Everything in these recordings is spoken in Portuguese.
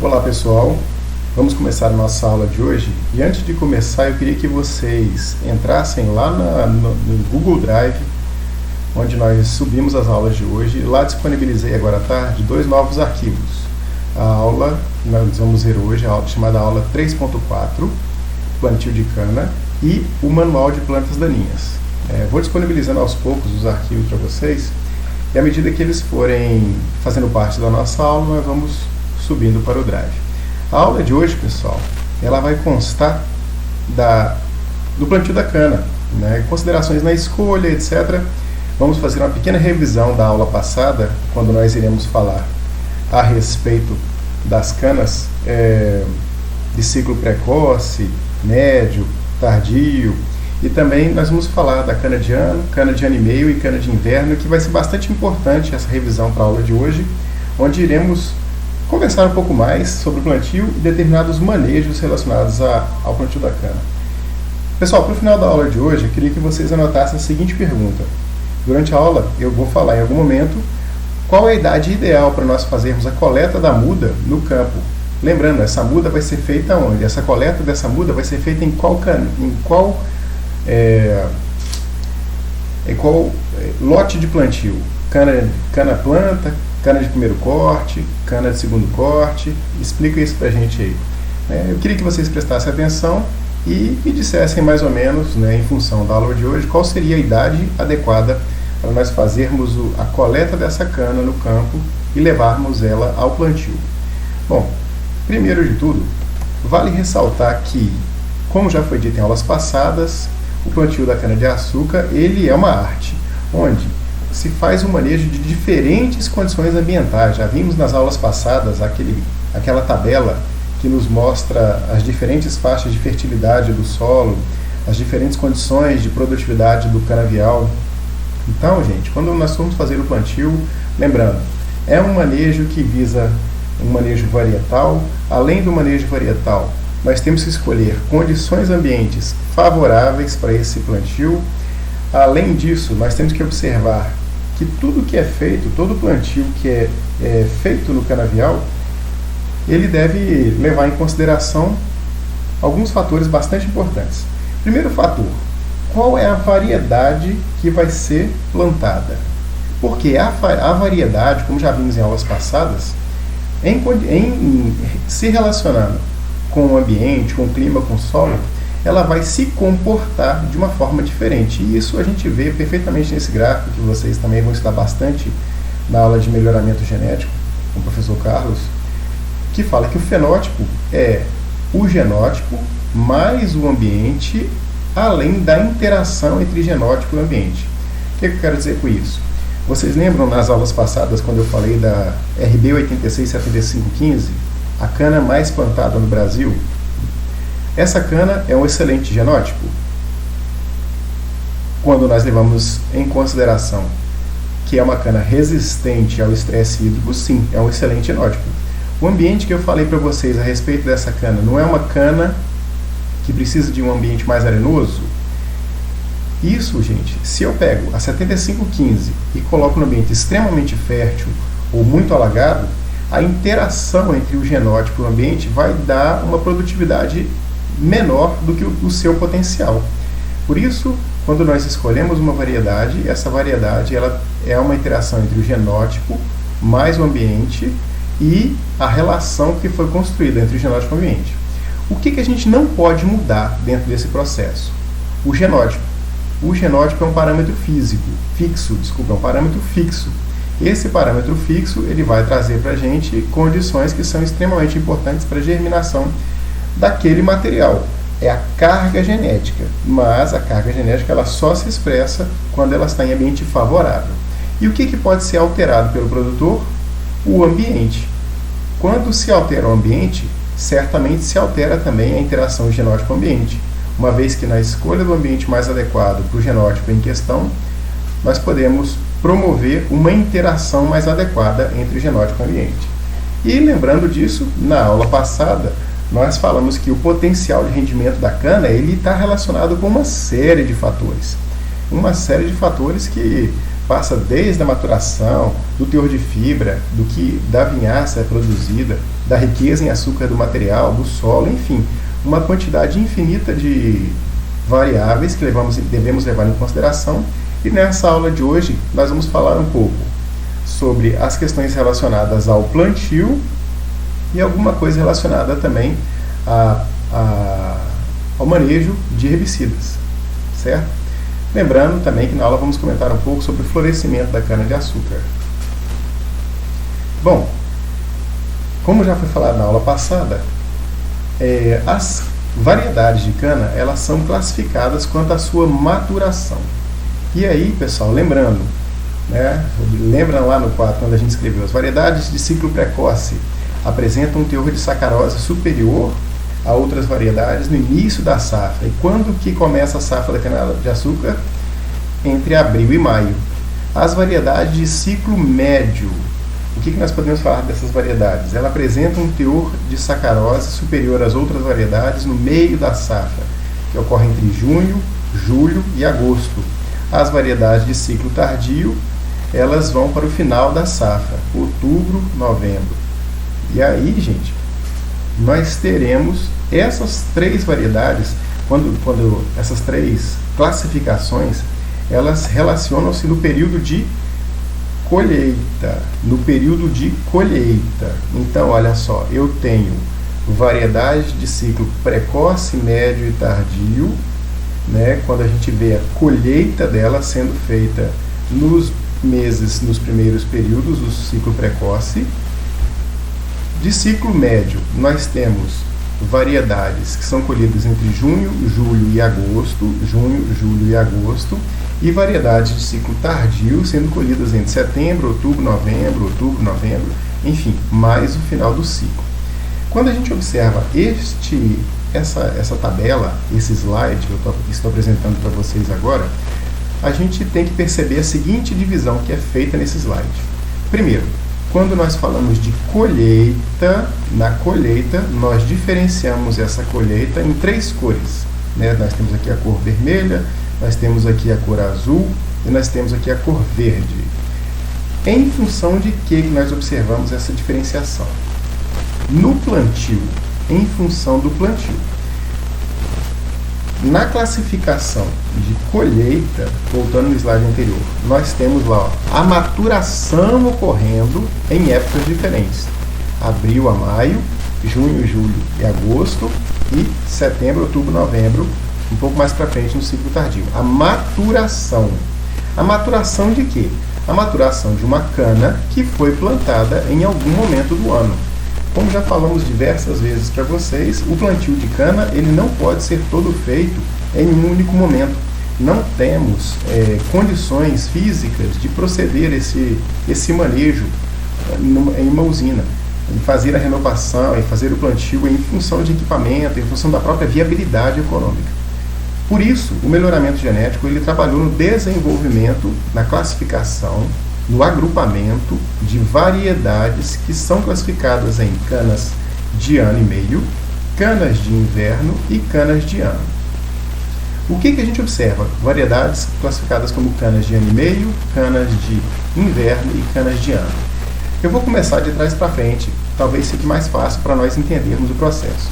Olá pessoal, vamos começar a nossa aula de hoje e antes de começar eu queria que vocês entrassem lá no Google Drive, onde nós subimos as aulas de hoje, e lá disponibilizei agora à tarde dois novos arquivos. A aula que nós vamos ver hoje, a aula chamada aula 3.4, plantio de cana, e o manual de plantas daninhas. Vou disponibilizando aos poucos os arquivos para vocês e à medida que eles forem fazendo parte da nossa aula, nós vamos subindo para o Drive. A aula de hoje, pessoal, ela vai constar do plantio da cana, considerações na escolha, etc. Vamos fazer uma pequena revisão da aula passada, quando nós iremos falar a respeito das canas de ciclo precoce, médio, tardio, e também nós vamos falar da cana de ano e meio e cana de inverno, que vai ser bastante importante essa revisão para a aula de hoje, onde iremos conversar um pouco mais sobre o plantio e determinados manejos relacionados ao plantio da cana. Pessoal, para o final da aula de hoje, eu queria que vocês anotassem a seguinte pergunta. Durante a aula, eu vou falar em algum momento qual é a idade ideal para nós fazermos a coleta da muda no campo. Lembrando, essa muda vai ser feita onde? Essa coleta dessa muda vai ser feita em qual lote de plantio? Cana planta, cana de primeiro corte, cana de segundo corte? Explica isso pra gente aí. Eu queria que vocês prestassem atenção e me dissessem mais ou menos, em função da aula de hoje, qual seria a idade adequada para nós fazermos a coleta dessa cana no campo e levarmos ela ao plantio. Bom, primeiro de tudo, vale ressaltar que, como já foi dito em aulas passadas, o plantio da cana-de-açúcar ele é uma arte, onde se faz um manejo de diferentes condições ambientais. Já vimos nas aulas passadas aquela tabela que nos mostra as diferentes faixas de fertilidade do solo, as diferentes condições de produtividade do canavial. Então, gente, quando nós formos fazer o plantio, lembrando, é um manejo que visa um manejo varietal. Além do manejo varietal, nós temos que escolher condições ambientes favoráveis para esse plantio. Além disso, nós temos que observar que tudo que é feito, todo plantio que é feito no canavial, ele deve levar em consideração alguns fatores bastante importantes. Primeiro fator, qual é a variedade que vai ser plantada? Porque a variedade, como já vimos em aulas passadas, se relacionando com o ambiente, com o clima, com o solo, ela vai se comportar de uma forma diferente. E isso a gente vê perfeitamente nesse gráfico, que vocês também vão estudar bastante na aula de melhoramento genético, com o professor Carlos, que fala que o fenótipo é o genótipo mais o ambiente, além da interação entre genótipo e ambiente. O que eu quero dizer com isso? Vocês lembram nas aulas passadas, quando eu falei da RB 867515, a cana mais plantada no Brasil? Essa cana é um excelente genótipo? Quando nós levamos em consideração que é uma cana resistente ao estresse hídrico, sim, é um excelente genótipo. O ambiente que eu falei para vocês a respeito dessa cana não é uma cana que precisa de um ambiente mais arenoso? Isso, gente, se eu pego a 7515 e coloco no ambiente extremamente fértil ou muito alagado, a interação entre o genótipo e o ambiente vai dar uma produtividade menor do que o seu potencial. Por isso, quando nós escolhemos uma variedade, essa variedade ela é uma interação entre o genótipo mais o ambiente e a relação que foi construída entre o genótipo e o ambiente. O que a gente não pode mudar dentro desse processo? O genótipo. O genótipo é um parâmetro é um parâmetro fixo. Esse parâmetro fixo ele vai trazer para a gente condições que são extremamente importantes para a germinação daquele material. É a carga genética, mas a carga genética ela só se expressa quando ela está em ambiente favorável. E o que pode ser alterado pelo produtor? O ambiente. Quando se altera o ambiente, certamente se altera também a interação genótipo-ambiente. Uma vez que na escolha do ambiente mais adequado para o genótipo em questão, nós podemos promover uma interação mais adequada entre genótipo e ambiente. E lembrando disso, na aula passada, nós falamos que o potencial de rendimento da cana ele está relacionado com uma série de fatores. Uma série de fatores que passa desde a maturação, do teor de fibra, da vinhaça produzida, da riqueza em açúcar do material, do solo, enfim, uma quantidade infinita de variáveis que devemos levar em consideração. E nessa aula de hoje nós vamos falar um pouco sobre as questões relacionadas ao plantio e alguma coisa relacionada também ao manejo de herbicidas, certo? Lembrando também que na aula vamos comentar um pouco sobre o florescimento da cana-de-açúcar. Bom, como já foi falado na aula passada, as variedades de cana, elas são classificadas quanto à sua maturação. E aí, pessoal, lembrando, né, lembra lá no quadro quando a gente escreveu, as variedades de ciclo precoce apresentam um teor de sacarose superior a outras variedades no início da safra. E quando que começa a safra da cana-de-açúcar? Entre abril e maio. As variedades de ciclo médio, o que nós podemos falar dessas variedades? Ela apresenta um teor de sacarose superior às outras variedades no meio da safra, que ocorre entre junho, julho e agosto. As variedades de ciclo tardio, elas vão para o final da safra, outubro, novembro. E aí, gente, nós teremos essas três variedades, quando essas três classificações, elas relacionam-se no período de colheita. No período de colheita. Então, olha só, eu tenho variedades de ciclo precoce, médio e tardio, né, quando a gente vê a colheita dela sendo feita nos primeiros períodos do ciclo precoce. De ciclo médio, nós temos variedades que são colhidas entre junho, julho e agosto, e variedades de ciclo tardio sendo colhidas entre setembro, outubro, novembro, enfim, mais o final do ciclo. Quando a gente observa essa tabela, esse slide que eu estou apresentando para vocês agora, a gente tem que perceber a seguinte divisão que é feita nesse slide. Primeiro, quando nós falamos de colheita, na colheita nós diferenciamos essa colheita em três cores, né? Nós temos aqui a cor vermelha, nós temos aqui a cor azul e nós temos aqui a cor verde. Em função de que nós observamos essa diferenciação? No plantio, em função do plantio. Na classificação de colheita, voltando no slide anterior, nós temos lá a maturação ocorrendo em épocas diferentes. Abril a maio, junho, julho e agosto, e setembro, outubro, novembro, um pouco mais para frente no ciclo tardio. A maturação. A maturação de quê? A maturação de uma cana que foi plantada em algum momento do ano. Como já falamos diversas vezes para vocês, o plantio de cana ele não pode ser todo feito em um único momento. Não temos condições físicas de proceder esse manejo em uma usina, em fazer a renovação e fazer o plantio em função de equipamento, em função da própria viabilidade econômica. Por isso, o melhoramento genético ele trabalhou no desenvolvimento, na classificação, no agrupamento de variedades que são classificadas em canas de ano e meio, canas de inverno e canas de ano. O que a gente observa? Variedades classificadas como canas de ano e meio, canas de inverno e canas de ano. Eu vou começar de trás para frente, talvez fique mais fácil para nós entendermos o processo.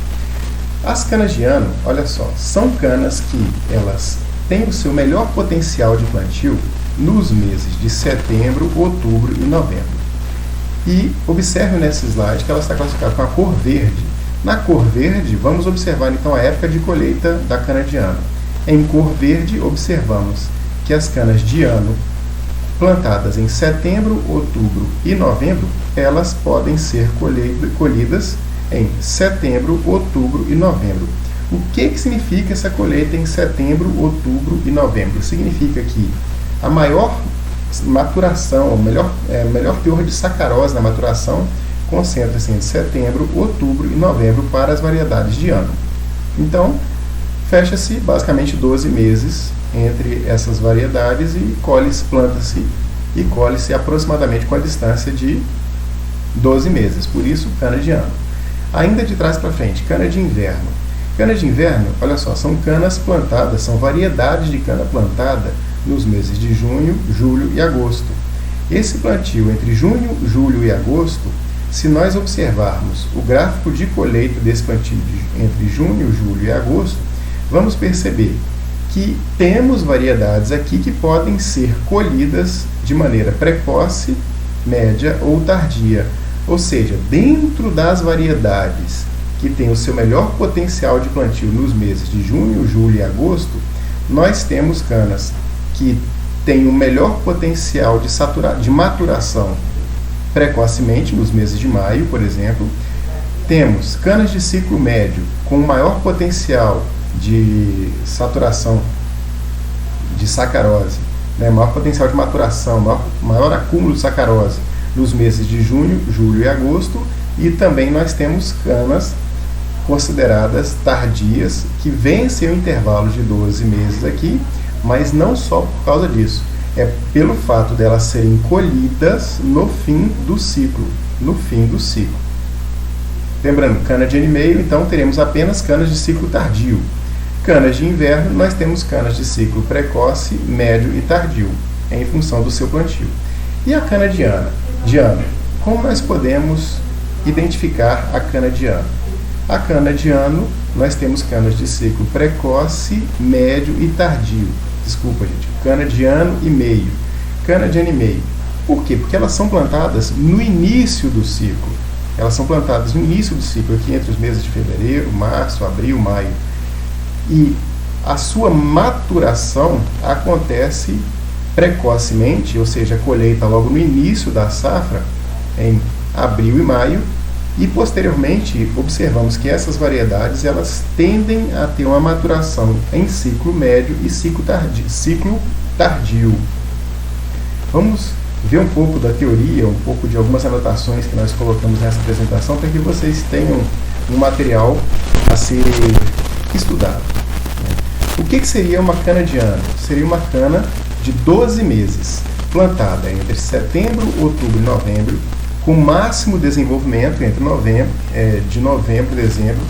As canas de ano, olha só, são canas que elas têm o seu melhor potencial de plantio nos meses de setembro, outubro e novembro. E observe nesse slide que ela está classificada com a cor verde. Na cor verde, vamos observar então a época de colheita da cana de ano. Em cor verde, observamos que as canas de ano plantadas em setembro, outubro e novembro, elas podem ser colhidas em setembro, outubro e novembro. O que significa essa colheita em setembro, outubro e novembro? Significa que a maior maturação, o melhor teor de sacarose na maturação concentra-se entre setembro, outubro e novembro para as variedades de ano. Então, fecha-se basicamente 12 meses entre essas variedades e planta-se e colhe-se aproximadamente com a distância de 12 meses. Por isso, cana de ano. Ainda de trás para frente, cana de inverno. Cana de inverno, olha só, são canas plantadas, são variedades de cana plantada nos meses de junho, julho e agosto. Esse plantio entre junho, julho e agosto, se nós observarmos o gráfico de colheita desse plantio entre junho, julho e agosto, vamos perceber que temos variedades aqui que podem ser colhidas de maneira precoce, média ou tardia. Ou seja, dentro das variedades que têm o seu melhor potencial de plantio nos meses de junho, julho e agosto, nós temos canas que têm o melhor potencial de maturação precocemente, nos meses de maio, por exemplo. Temos canas de ciclo médio com maior potencial de saturação de sacarose, maior potencial de maturação, maior acúmulo de sacarose nos meses de junho, julho e agosto. E também nós temos canas consideradas tardias, que vencem o intervalo de 12 meses aqui, mas não só por causa disso, é pelo fato delas serem colhidas no fim do ciclo. Lembrando, cana de ano e meio, então teremos apenas canas de ciclo tardio. Canas de inverno, nós temos canas de ciclo precoce, médio e tardio, em função do seu plantio. E a cana de ano? Como nós podemos identificar a cana de ano? A cana de ano, nós temos canas de ciclo precoce, médio e tardio. Cana de ano e meio. Cana de ano e meio. Por quê? Porque elas são plantadas no início do ciclo. Aqui entre os meses de fevereiro, março, abril, maio. E a sua maturação acontece precocemente, ou seja, a colheita logo no início da safra, em abril e maio, e posteriormente observamos que essas variedades elas tendem a ter uma maturação em ciclo médio e ciclo tardio. Vamos ver um pouco da teoria, um pouco de algumas anotações que nós colocamos nessa apresentação para que vocês tenham um material a ser estudado. O que seria uma cana de ano? Seria uma cana de 12 meses, plantada entre setembro, outubro e novembro, com máximo desenvolvimento de novembro e dezembro.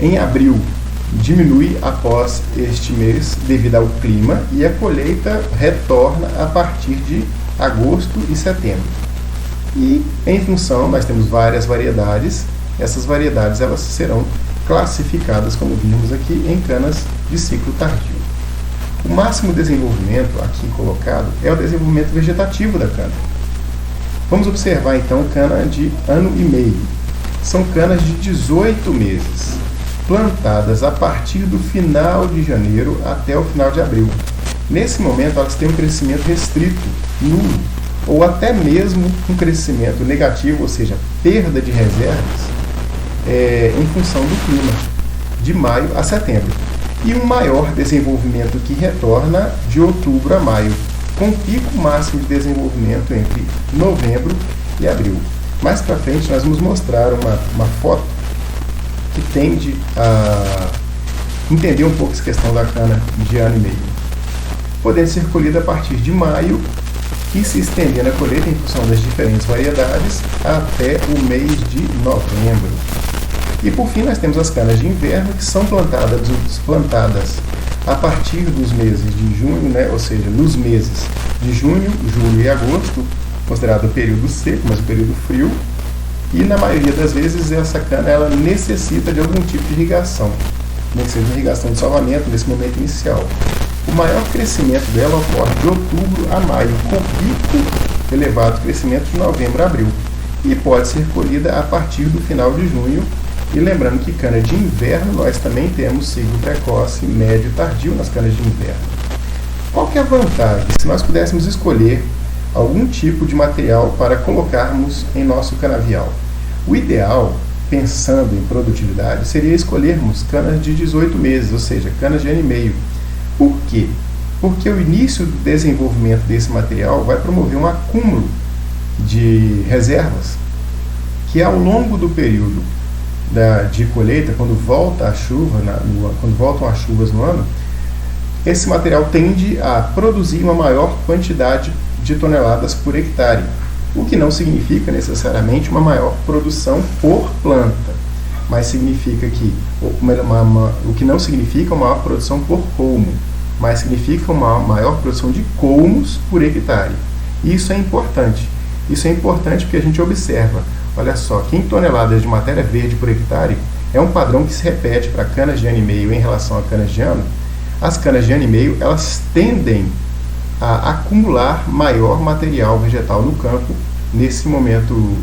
Em abril, diminui após este mês devido ao clima, e a colheita retorna a partir de agosto e setembro. E em função, nós temos várias variedades. Essas variedades elas serão classificadas, como vimos aqui, em canas de ciclo tardio. O máximo desenvolvimento aqui colocado é o desenvolvimento vegetativo da cana. Vamos observar então cana de ano e meio. São canas de 18 meses, plantadas a partir do final de janeiro até o final de abril. Nesse momento elas têm um crescimento restrito, nulo, ou até mesmo um crescimento negativo, ou seja, perda de reservas, em função do clima, de maio a setembro. E um maior desenvolvimento que retorna de outubro a maio, com pico máximo de desenvolvimento entre novembro e abril. Mais para frente nós vamos mostrar uma foto que tende a entender um pouco essa questão da cana de ano e meio. Podendo ser colhida a partir de maio e se estender na colheita em função das diferentes variedades até o mês de novembro. E por fim nós temos as canas de inverno, que são plantadas a partir dos meses de junho, ou seja, nos meses de junho, julho e agosto, considerado o período seco, mas o período frio, e na maioria das vezes essa cana ela necessita de algum tipo de irrigação, nem que seja uma irrigação de salvamento nesse momento inicial. O maior crescimento dela ocorre de outubro a maio, com pico elevado crescimento de novembro a abril, e pode ser colhida a partir do final de junho. E lembrando que cana de inverno nós também temos ciclo precoce, médio e tardio nas canas de inverno. Qual que é a vantagem se nós pudéssemos escolher algum tipo de material para colocarmos em nosso canavial? O ideal, pensando em produtividade, seria escolhermos canas de 18 meses, ou seja, canas de ano e meio. Por quê? Porque o início do desenvolvimento desse material vai promover um acúmulo de reservas que ao longo do período de colheita, quando volta a chuva, quando voltam as chuvas no ano, esse material tende a produzir uma maior quantidade de toneladas por hectare, o que não significa necessariamente uma maior produção por planta, mas significa que o que não significa uma maior produção por colmo. mas significa uma maior produção de colmos por hectare. E isso é importante. Isso é importante porque a gente observa, olha só, que em toneladas de matéria verde por hectare é um padrão que se repete para canas de ano e meio em relação a canas de ano. As canas de ano e meio, elas tendem a acumular maior material vegetal no campo nesse momento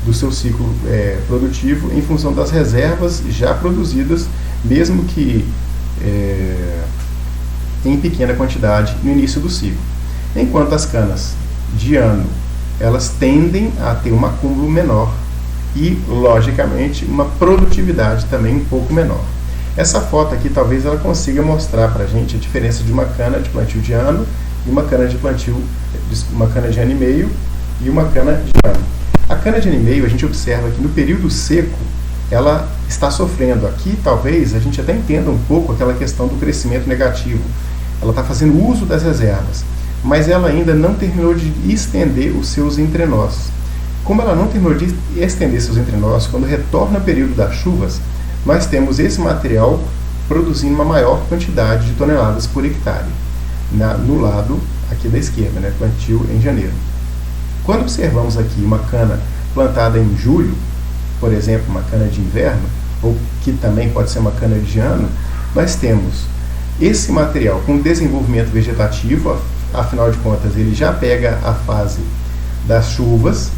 do seu ciclo produtivo, em função das reservas já produzidas, mesmo que em pequena quantidade no início do ciclo. Enquanto as canas de ano, elas tendem a ter um acúmulo menor e, logicamente, uma produtividade também um pouco menor. Essa foto aqui talvez ela consiga mostrar para a gente a diferença de uma cana de plantio de ano e uma cana de plantio, uma cana de ano e meio e uma cana de ano. A cana de ano e meio, a gente observa que no período seco ela está sofrendo. Aqui talvez a gente até entenda um pouco aquela questão do crescimento negativo. Ela está fazendo uso das reservas, mas ela ainda não terminou de estender os seus entrenós. Como ela não terminou de estender seus entrenós, quando retorna o período das chuvas, nós temos esse material produzindo uma maior quantidade de toneladas por hectare, no lado aqui da esquerda, né, plantio em janeiro. Quando observamos aqui uma cana plantada em julho, por exemplo, uma cana de inverno, ou que também pode ser uma cana de ano, nós temos esse material com desenvolvimento vegetativo, afinal de contas ele já pega a fase das chuvas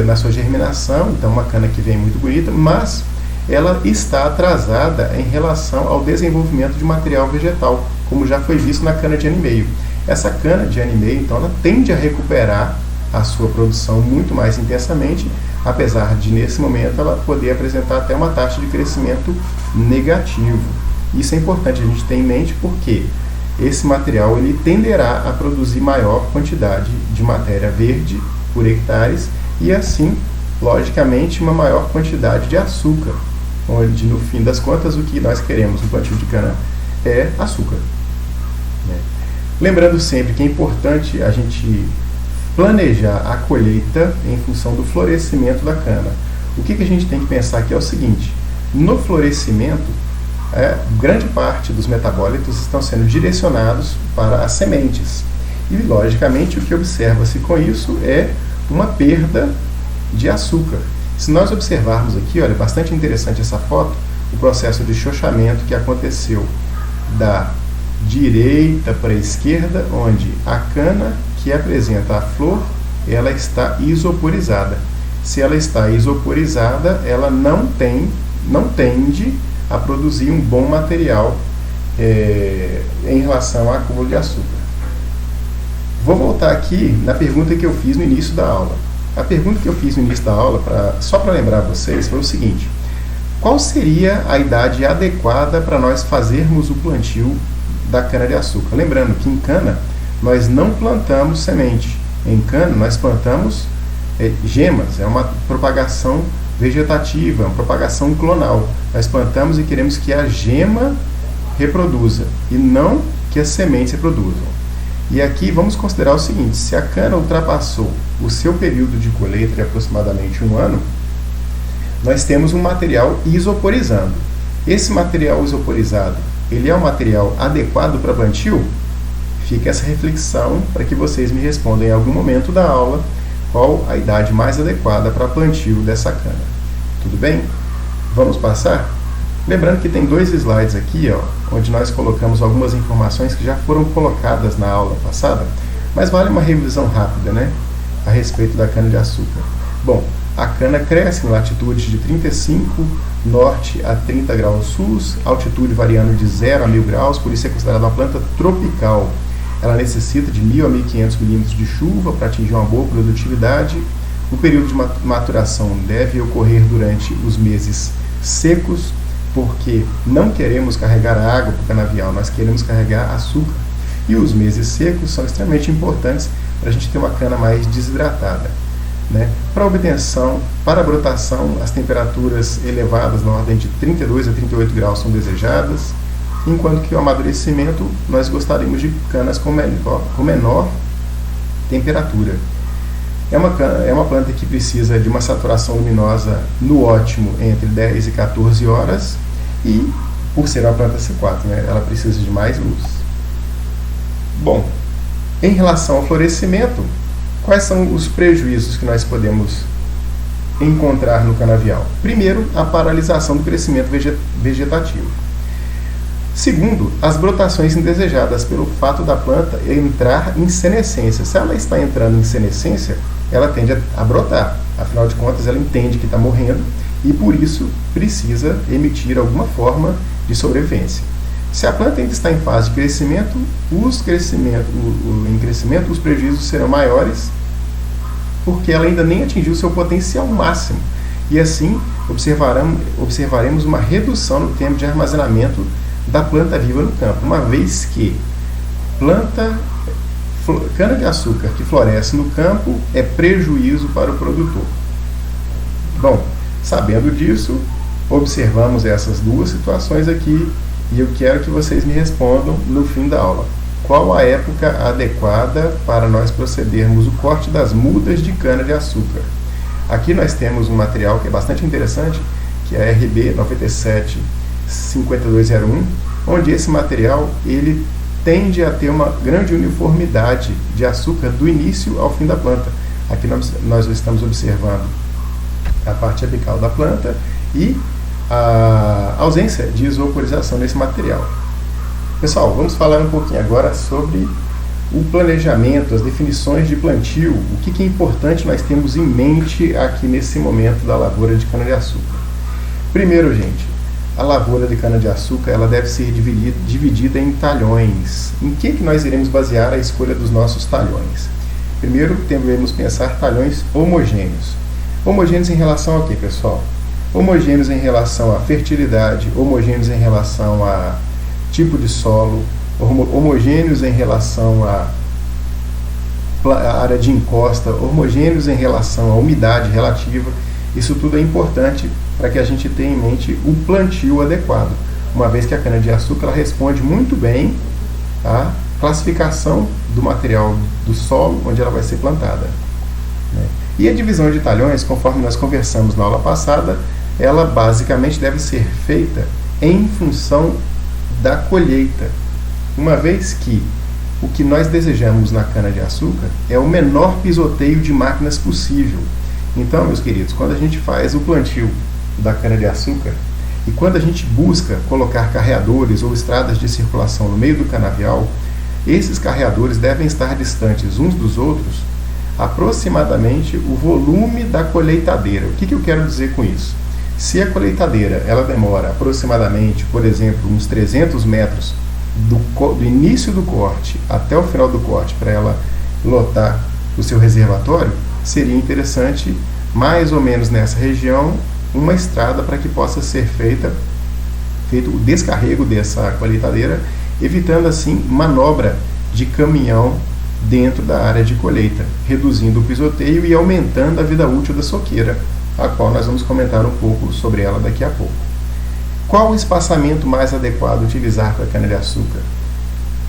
na sua germinação, então uma cana que vem muito bonita, mas ela está atrasada em relação ao desenvolvimento de material vegetal, como já foi visto na cana de ano e meio. Essa cana de ano e meio, então, ela tende a recuperar a sua produção muito mais intensamente, apesar de, nesse momento, ela poder apresentar até uma taxa de crescimento negativo. Isso é importante a gente ter em mente porque esse material ele tenderá a produzir maior quantidade de matéria verde por hectares e, assim, logicamente, uma maior quantidade de açúcar, onde, no fim das contas, o que nós queremos no plantio de cana é açúcar. Lembrando sempre que é importante a gente planejar a colheita em função do florescimento da cana. O que a gente tem que pensar aqui é o seguinte: no florescimento, grande parte dos metabólitos estão sendo direcionados para as sementes. E, logicamente, o que observa-se com isso é uma perda de açúcar. Se nós observarmos aqui, olha, bastante interessante essa foto, o processo de chochamento que aconteceu da direita para a esquerda, onde a cana que apresenta a flor, ela está isoporizada. Se ela está isoporizada, ela não tende a produzir um bom material em relação ao acúmulo de açúcar. Vou voltar aqui na pergunta que eu fiz no início da aula. A pergunta que eu fiz no início da aula, só para lembrar vocês, foi o seguinte: qual seria a idade adequada para nós fazermos o plantio da cana-de-açúcar? Lembrando que em cana nós não plantamos semente. Em cana nós plantamos gemas, é uma propagação vegetativa, uma propagação clonal. Nós plantamos e queremos que a gema reproduza e não que as sementes reproduzam. E aqui vamos considerar o seguinte: se a cana ultrapassou o seu período de colheita de aproximadamente 1 ano, nós temos um material isoporizando. Esse material isoporizado, ele é um material adequado para plantio? Fica essa reflexão para que vocês me respondam em algum momento da aula qual a idade mais adequada para plantio dessa cana. Tudo bem? Vamos passar? Lembrando que tem 2 slides aqui, onde nós colocamos algumas informações que já foram colocadas na aula passada, mas vale uma revisão rápida, né, a respeito da cana-de-açúcar. Bom, a cana cresce em latitudes de 35 norte a 30 graus sul, altitude variando de 0 a 1000 graus, por isso é considerada uma planta tropical. Ela necessita de 1.000 a 1.500 milímetros de chuva para atingir uma boa produtividade. O período de maturação deve ocorrer durante os meses secos, porque não queremos carregar água para o canavial, nós queremos carregar açúcar. E os meses secos são extremamente importantes para a gente ter uma cana mais desidratada. Para obtenção, para a brotação, as temperaturas elevadas na ordem de 32 a 38 graus são desejadas, enquanto que o amadurecimento nós gostaríamos de canas com menor temperatura. É uma planta que precisa de uma saturação luminosa no ótimo entre 10 e 14 horas e por ser uma planta C4, né? Ela precisa de mais luz. Bom, em relação ao florescimento, quais são os prejuízos que nós podemos encontrar no canavial? Primeiro, a paralisação do crescimento vegetativo. Segundo, as brotações indesejadas pelo fato da planta entrar em senescência. Se ela está entrando em senescência, ela tende a brotar. Afinal de contas, ela entende que está morrendo e, por isso, precisa emitir alguma forma de sobrevivência. Se a planta ainda está em fase de crescimento, os prejuízos serão maiores porque ela ainda nem atingiu seu potencial máximo. E assim, observaremos uma redução no tempo de armazenamento da planta viva no campo, uma vez que cana-de-açúcar que floresce no campo é prejuízo para o produtor. Bom, sabendo disso, observamos essas duas situações aqui e eu quero que vocês me respondam no fim da aula. Qual a época adequada para nós procedermos o corte das mudas de cana-de-açúcar? Aqui nós temos um material que é bastante interessante, que é a RB 975201, onde esse material ele tende a ter uma grande uniformidade de açúcar do início ao fim da planta. Aqui nós estamos observando a parte apical da planta e a ausência de isoporização nesse material. Pessoal, vamos falar um pouquinho agora sobre o planejamento, as definições de plantio, o que é importante nós temos em mente aqui nesse momento da lavoura de cana-de-açúcar. Primeiro, gente, a lavoura de cana-de-açúcar ela deve ser dividida em talhões. Em que nós iremos basear a escolha dos nossos talhões? Primeiro, devemos pensar talhões homogêneos. Homogêneos em relação a quê, pessoal? Homogêneos em relação à fertilidade, homogêneos em relação a tipo de solo, homogêneos em relação à área de encosta, homogêneos em relação à umidade relativa. Isso tudo é importante para que a gente tenha em mente o plantio adequado, uma vez que a cana-de-açúcar responde muito bem à classificação do material do solo onde ela vai ser plantada. E a divisão de talhões, conforme nós conversamos na aula passada, ela basicamente deve ser feita em função da colheita, uma vez que o que nós desejamos na cana-de-açúcar é o menor pisoteio de máquinas possível. Então, meus queridos, quando a gente faz o plantio da cana-de-açúcar e quando a gente busca colocar carreadores ou estradas de circulação no meio do canavial, esses carreadores devem estar distantes uns dos outros aproximadamente o volume da colheitadeira. O que eu quero dizer com isso? Se a colheitadeira ela demora aproximadamente, por exemplo, uns 300 metros do início do corte até o final do corte para ela lotar o seu reservatório, seria interessante, mais ou menos nessa região, uma estrada para que possa ser feito o descarrego dessa colheitadeira, evitando assim manobra de caminhão dentro da área de colheita, reduzindo o pisoteio e aumentando a vida útil da soqueira, a qual nós vamos comentar um pouco sobre ela daqui a pouco. Qual o espaçamento mais adequado a utilizar para a cana-de-açúcar?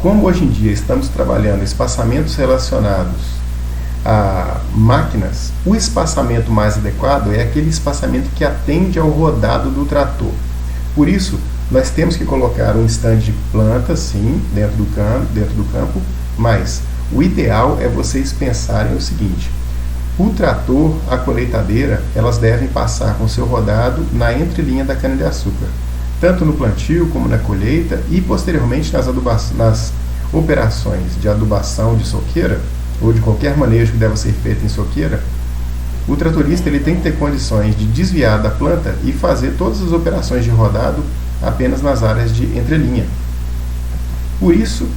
Como hoje em dia estamos trabalhando espaçamentos relacionados a máquinas, o espaçamento mais adequado é aquele espaçamento que atende ao rodado do trator. Por isso, nós temos que colocar um estande de plantas, sim, dentro do campo, mas o ideal é vocês pensarem o seguinte: o trator, a colheitadeira, elas devem passar com seu rodado na entrelinha da cana-de-açúcar, tanto no plantio como na colheita e posteriormente nas operações de adubação de soqueira ou de qualquer manejo que deva ser feito em soqueira. O tratorista ele tem que ter condições de desviar da planta e fazer todas as operações de rodado apenas nas áreas de entrelinha. Por isso,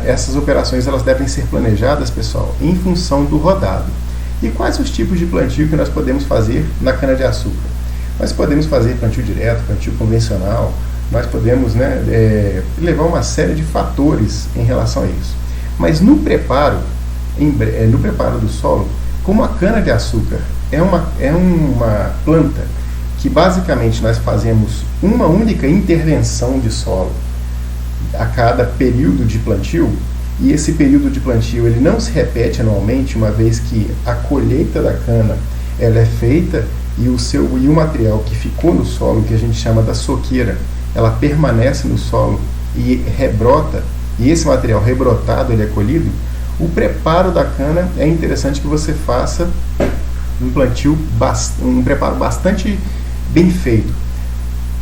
essas operações elas devem ser planejadas, pessoal, em função do rodado. E quais os tipos de plantio que nós podemos fazer na cana-de-açúcar? Nós podemos fazer plantio direto, plantio convencional, nós podemos levar uma série de fatores em relação a isso. Mas no preparo do solo, como a cana-de-açúcar é uma planta que basicamente nós fazemos uma única intervenção de solo a cada período de plantio, e esse período de plantio ele não se repete anualmente, uma vez que a colheita da cana ela é feita e o material que ficou no solo, que a gente chama da soqueira, ela permanece no solo e rebrota, e esse material rebrotado ele é colhido, o preparo da cana é interessante que você faça um plantio, um preparo bastante bem feito,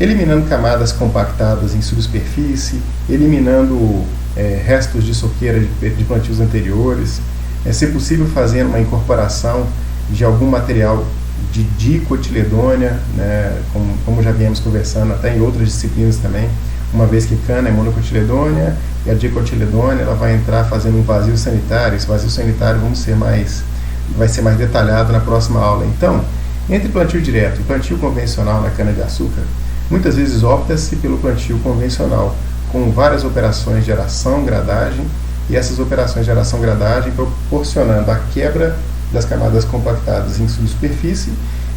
eliminando camadas compactadas em subsuperfície, eliminando restos de soqueira de plantios anteriores, se possível fazendo uma incorporação de algum material de dicotiledônia, né, como já viemos conversando até em outras disciplinas também, uma vez que cana é monocotiledônia e a dicotiledônia ela vai entrar fazendo um vazio sanitário. Esse vazio sanitário vai ser mais detalhado na próxima aula. Então, entre plantio direto e plantio convencional na cana-de-açúcar, muitas vezes opta-se pelo plantio convencional, com várias operações de aração-gradagem, e essas operações de aração-gradagem proporcionando a quebra das camadas compactadas em subsuperfície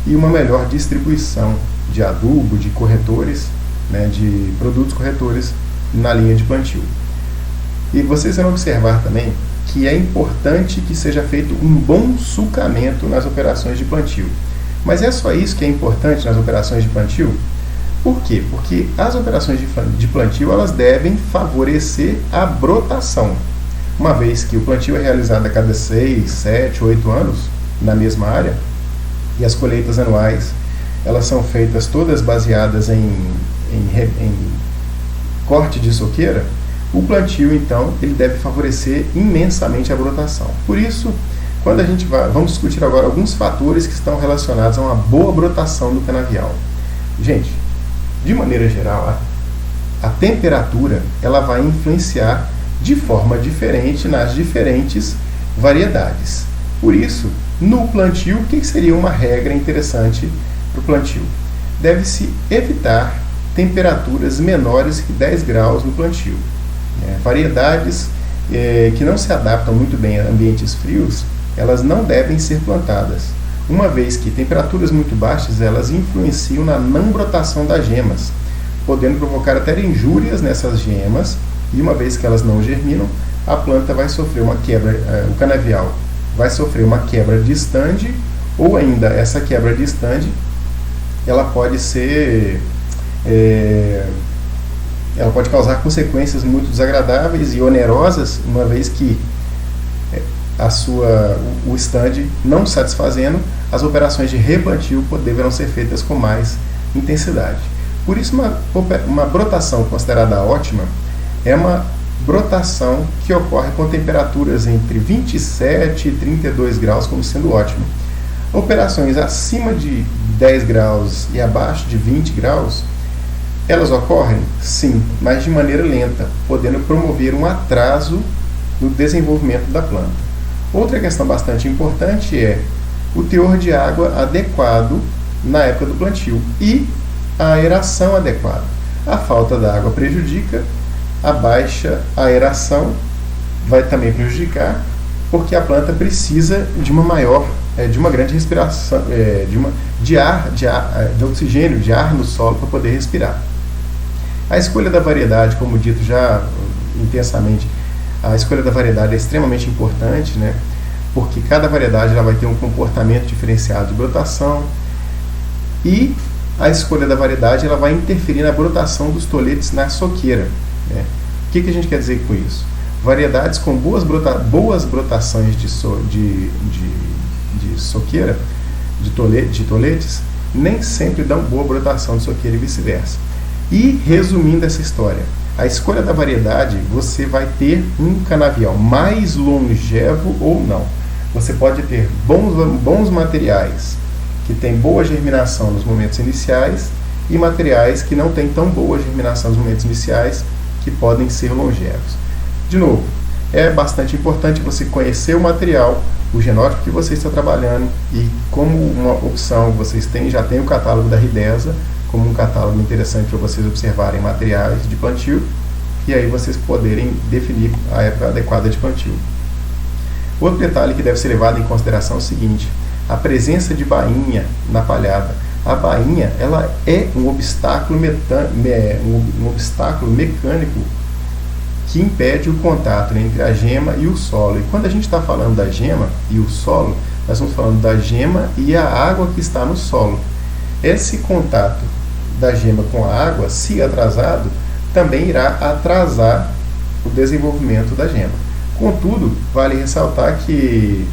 e uma melhor distribuição de adubo, de corretores, né, de produtos corretores na linha de plantio. E vocês vão observar também que é importante que seja feito um bom sulcamento nas operações de plantio. Mas é só isso que é importante nas operações de plantio? Por quê? Porque as operações de plantio elas devem favorecer a brotação. Uma vez que o plantio é realizado a cada 6, 7, 8 anos na mesma área, e as colheitas anuais elas são feitas todas baseadas em corte de soqueira, o plantio então ele deve favorecer imensamente a brotação. Por isso, quando vamos discutir agora alguns fatores que estão relacionados a uma boa brotação do canavial. Gente, de maneira geral, a temperatura ela vai influenciar de forma diferente nas diferentes variedades. Por isso, no plantio, o que seria uma regra interessante para o plantio? Deve-se evitar temperaturas menores que 10 graus no plantio. Variedades que não se adaptam muito bem a ambientes frios, elas não devem ser plantadas, uma vez que temperaturas muito baixas elas influenciam na não brotação das gemas, podendo provocar até injúrias nessas gemas, e uma vez que elas não germinam, a planta vai sofrer uma quebra, o canavial vai sofrer uma quebra de estande, ou ainda essa quebra de estande ela pode ser ela pode causar consequências muito desagradáveis e onerosas, uma vez que o estande não satisfazendo, as operações de replantio deverão ser feitas com mais intensidade. Por isso, uma brotação considerada ótima é uma brotação que ocorre com temperaturas entre 27 e 32 graus como sendo ótimo. Operações acima de 10 graus e abaixo de 20 graus, elas ocorrem? Sim, mas de maneira lenta, podendo promover um atraso no desenvolvimento da planta. Outra questão bastante importante é o teor de água adequado na época do plantio e a aeração adequada. A falta da água prejudica, a baixa aeração vai também prejudicar, porque a planta precisa de uma grande respiração, de oxigênio, de ar no solo para poder respirar. A escolha da variedade, como dito já intensamente, a escolha da variedade é extremamente importante, né? Porque cada variedade ela vai ter um comportamento diferenciado de brotação, e a escolha da variedade ela vai interferir na brotação dos toletes na soqueira, né? O que a gente quer dizer com isso? Variedades com boas brotações de soqueira, de toletes, nem sempre dão boa brotação de soqueira e vice-versa. E, resumindo essa história, a escolha da variedade, você vai ter um canavial mais longevo ou não. Você pode ter bons materiais que têm boa germinação nos momentos iniciais e materiais que não têm tão boa germinação nos momentos iniciais, que podem ser longevos. De novo, é bastante importante você conhecer o material, o genótipo que você está trabalhando, e como uma opção já tem o catálogo da Ridesa como um catálogo interessante para vocês observarem materiais de plantio, e aí vocês poderem definir a época adequada de plantio. Outro detalhe que deve ser levado em consideração é o seguinte: a presença de bainha na palhada. A bainha ela é um obstáculo mecânico que impede o contato entre a gema e o solo. E quando a gente está falando da gema e o solo, nós estamos falando da gema e a água que está no solo. Esse contato da gema com a água, se atrasado, também irá atrasar o desenvolvimento da gema. Contudo, vale ressaltar que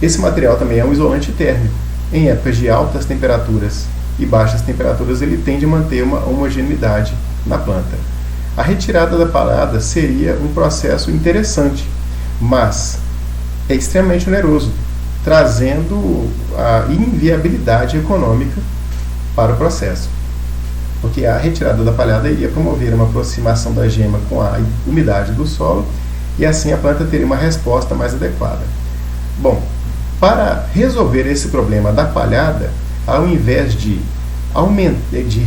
esse material também é um isolante térmico. Em épocas de altas temperaturas e baixas temperaturas, ele tende a manter uma homogeneidade na planta. A retirada da palhada seria um processo interessante, mas é extremamente oneroso, trazendo a inviabilidade econômica para o processo. Porque a retirada da palhada iria promover uma aproximação da gema com a umidade do solo e assim a planta teria uma resposta mais adequada. Bom, para resolver esse problema da palhada, ao invés de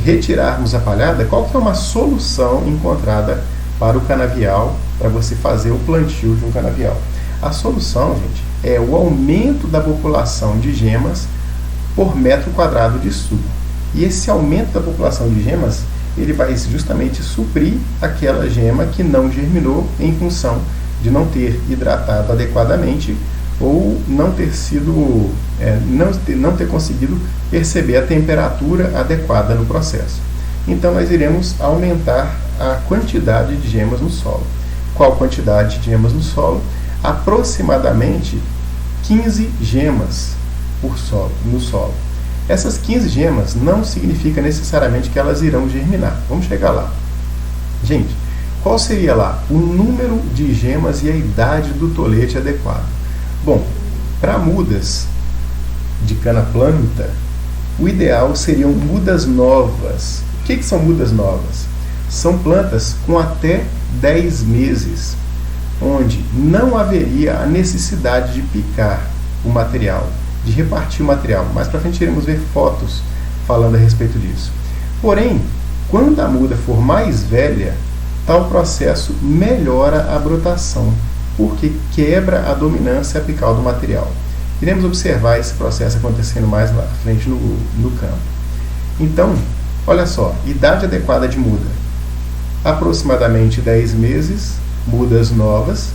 retirarmos a palhada, qual que é uma solução encontrada para o canavial, para você fazer o plantio de um canavial? A solução, gente, é o aumento da população de gemas por metro quadrado de suco. E esse aumento da população de gemas, ele vai justamente suprir aquela gema que não germinou em função de não ter hidratado adequadamente ou não ter sido, não ter conseguido perceber a temperatura adequada no processo. Então nós iremos aumentar a quantidade de gemas no solo. Qual quantidade de gemas no solo? Aproximadamente 15 gemas no solo. Essas 15 gemas não significa necessariamente que elas irão germinar. Vamos chegar lá. Gente, qual seria lá o número de gemas e a idade do tolete adequado? Bom, para mudas de cana-planta, o ideal seriam mudas novas. O que são mudas novas? São plantas com até 10 meses, onde não haveria a necessidade de picar o material, de repartir o material. Mais para frente iremos ver fotos falando a respeito disso. Porém, quando a muda for mais velha, tal processo melhora a brotação, porque quebra a dominância apical do material. Iremos observar esse processo acontecendo mais lá à frente no campo. Então, olha só, idade adequada de muda. Aproximadamente 10 meses, mudas novas,